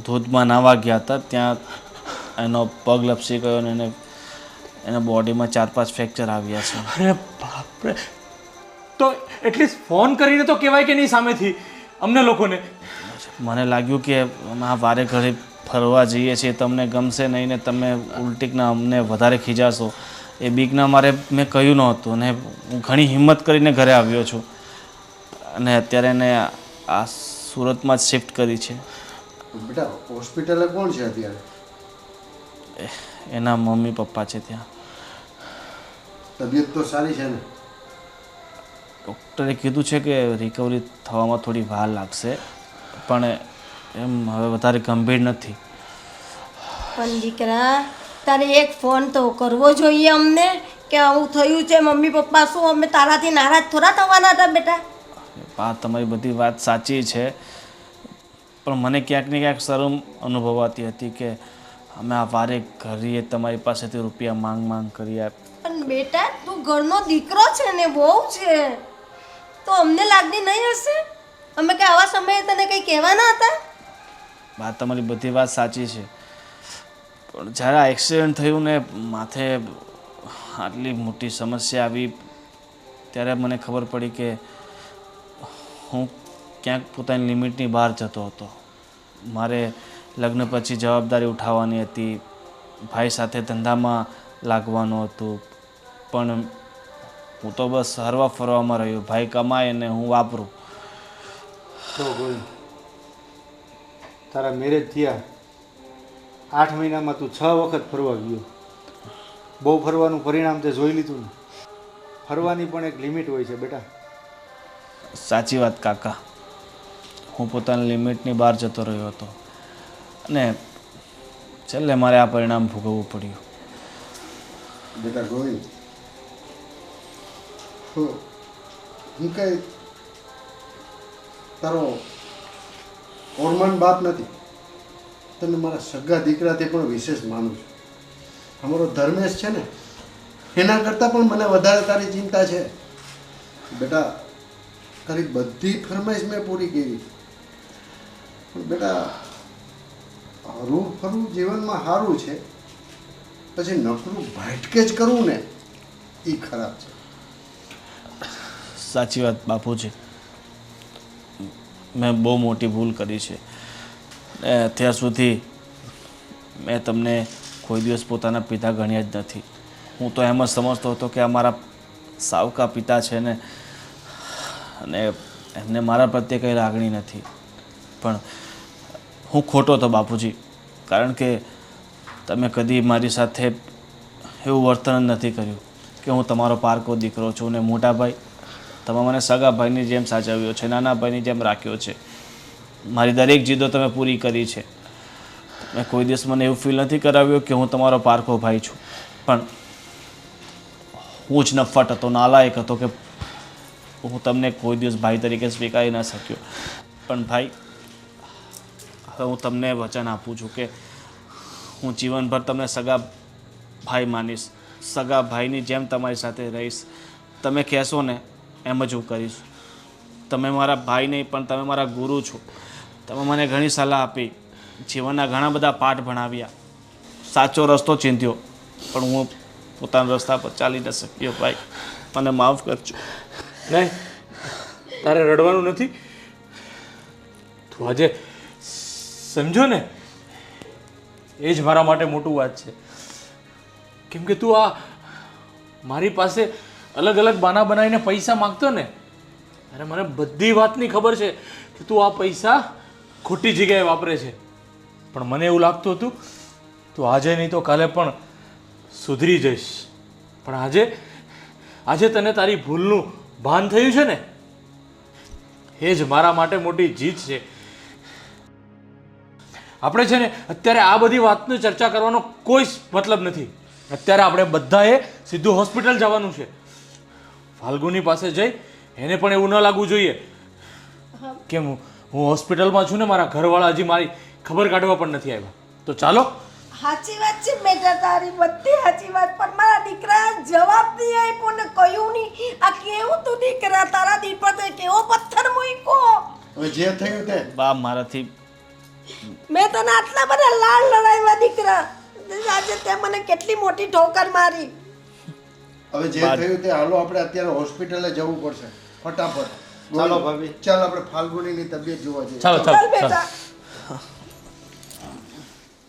ધોધમાં નાહવા ગયા હતા, ત્યાં એનો પગ લપસી ગયો અને એના બોડીમાં 4-5 ફ્રેક્ચર આવ્યા છે. અરે બાપરે! તો એટલીસ્ટ ફોન કરીને તો કહેવાય કે નહીં સામેથી અમને લોકોને. મને લાગ્યું કે અમે આ વારે ઘરે ફરવા જઈએ છીએ, તમને ગમશે નહીં ને તમે ઉલટીકના અમને વધારે ખીજાશો એ બીકના મારે મેં કહ્યું નહોતું અને હું ઘણી હિંમત કરીને ઘરે આવ્યો છું અને અત્યારે એને આ સુરતમાં જ શિફ્ટ કરી છે. બેટા હોસ્પિટલે કોણ છે અત્યારે? એના મમ્મી પપ્પા છે ત્યાં. તબિયત તો સારી છે ને? ડૉક્ટરે કીધું છે કે રિકવરી થવામાં થોડી વાર લાગશે, પણ એમ હવે વધારે ગંભીર નથી. પણ દીકરા, તારે એક ફોન તો કરવો જોઈએ અમને કે આવું થયું છે. મમ્મી પપ્પા શું અમે તારાથી નારાજ થોડા થવાના હતા બેટા? આ તમારી બધી વાત સાચી છે, પણ મને ક્યાંક ને ક્યાંક શરમ અનુભવાતી હતી કે અમે આ વારે ઘડીએ તમારી પાસેથી રૂપિયા માંગ કરીએ. પણ બેટા, તું ઘરનો દીકરો છે ને, બહુ છે, તો અમને લાગણી નહીં હશે? અમે કે આવા સમયે તને કંઈ કહેવાના હતા? વાત તમારી બધી વાત સાચી છે, પણ જ્યારે આ એક્સિડન્ટ થયું ને માથે આટલી મોટી સમસ્યા આવી ત્યારે મને ખબર પડી કે હું ક્યાંક પોતાની લિમિટની બહાર જતો હતો. મારે લગ્ન પછી જવાબદારી ઉઠાવવાની હતી, ભાઈ સાથે ધંધામાં લાગવાનું હતું, પણ હું તો બસ હરવા ફરવામાં રહ્યો. ભાઈ કમાય અને હું વાપરું. તો ગોવિંદ, તારા મેરેજ થયા 8 મહિનામાં તું 6 વખત ફરવા ગયો. બહુ ફરવાનું પરિણામ તે જોઈ લીધું ને. ફરવાની પણ એક લિમિટ હોય છે બેટા. સાચી વાત કાકા, હું પોતાની લિમિટની બહાર જતો રહ્યો હતો અને છેલ્લે મારે આ પરિણામ ભોગવવું પડ્યું. બેટા ગોવિંદ, હું કઈ તારો ઓરમાન બાપ નથી. તને મારા સગા દીકરાથી પણ વિશેષ માનું છું. અમારો ધર્મેશ છે ને, એના કરતાં પણ મને વધારે તારી ચિંતા છે. બેટા, તારી બધી ફરમાઈશ મેં પૂરી કરી, પણ બેટા હરવું ફરવું જીવનમાં સારું છે, પછી નકરું ભાટકે જ કરવું ને એ ખરાબ છે. સાચી વાત બાપુજી, મેં બહુ મોટી ભૂલ કરી છે. અત્યાર સુધી મેં તમને કોઈ દિવસ પોતાના પિતા ગણ્યા જ નથી. હું તો એમ જ સમજતો હતો કે આ મારા સાવકા પિતા છે ને, અને એમને મારા પ્રત્યે કંઈ લાગણી નથી. પણ હું ખોટો હતો બાપુજી, કારણ કે તમે કદી મારી સાથે એવું વર્તન નથી કર્યું કે હું તમારો પારકો દીકરો છું ને મોટા ભાઈ તમે મને સગા ભાઈની જેમ સાચવ્યો છે, નાના ભાઈની જેમ રાખ્યો છે. મારી દરેક જીદો તમે પૂરી કરી છે. મેં કોઈ દિવસ મને એવું ફીલ નથી કરાવ્યું કે હું તમારો પારકો ભાઈ છું. પણ હું જ નફટ હતો, નાલાયક હતો કે હું તમને કોઈ દિવસ ભાઈ તરીકે સ્વીકારી ન શક્યો. પણ ભાઈ, હવે હું તમને વચન આપું છું કે હું જીવનભર તમને સગા ભાઈ માનીશ, સગા ભાઈની જેમ તમારી સાથે રહીશ. તમે કહેશો ને એમ જ હું કરીશ. તમે મારા ભાઈ નહીં પણ તમે મારા ગુરુ છો. તમે મને ઘણી સલાહ આપી, જીવનના ઘણા બધા પાઠ ભણાવ્યા, સાચો રસ્તો ચીંધ્યો, પણ હું પોતાના રસ્તા પર ચાલી ન શક્યો. ભાઈ, મને માફ કરજો. નહીં, તારે રડવાનું નથી. તું આજે સમજો ને, એ જ મારા માટે મોટું વાત છે. કેમ કે તું આ મારી પાસે અલગ અલગ બાના બનાવીને પૈસા માગતો ને, અરે મને બધી વાતની ખબર છે કે તું આ પૈસા ખોટી જગ્યાએ વાપરે છે. પણ મને એવું લાગતું હતું તું આજે નહીં તો કાલે પણ સુધરી જઈશ. પણ આજે તને તારી ભૂલનું ભાન થયું છે ને, એ જ મારા માટે મોટી જીત છે. આપણે છે ને અત્યારે આ બધી વાતની ચર્ચા કરવાનો કોઈ મતલબ નથી. અત્યારે આપણે બધાએ સીધું હોસ્પિટલ જવાનું છે. ફાલ્ગુની પાસે જઈ એને પણ એવું ન લાગવું જોઈએ કે હું હોસ્પિટલમાં છું ને મારા ઘરવાળા હજી મારી ખબર કાઢવા પણ નથી આવ્યા. તો ચાલો. સાચી વાત છે બેટા, તારી બધી સાચી વાત, પણ મારા દીકરા જવાબ નહીં આપ્યો ને કહ્યું નહીં. આ કેવું તું દીકરા, તારા દિલ પર તે કેવો પથ્થર મૂક્યો. હવે જે થયું તે બા, મારાથી મેં તને આટલા બધા લાડ લડાવ્યા દીકરા, આજે તે મને કેટલી મોટી ઠોકર મારી. હવે જે થયું તે હાલો આપણે અત્યારે હોસ્પિટલે જવું પડશે ફટાફટ. ચાલો ભાભી. ચાલ આપણે ફાલ્ગુનીની તબિયત જોવા જઈએ. ચાલો ચાલ ચાલો ચાલો. બેટા.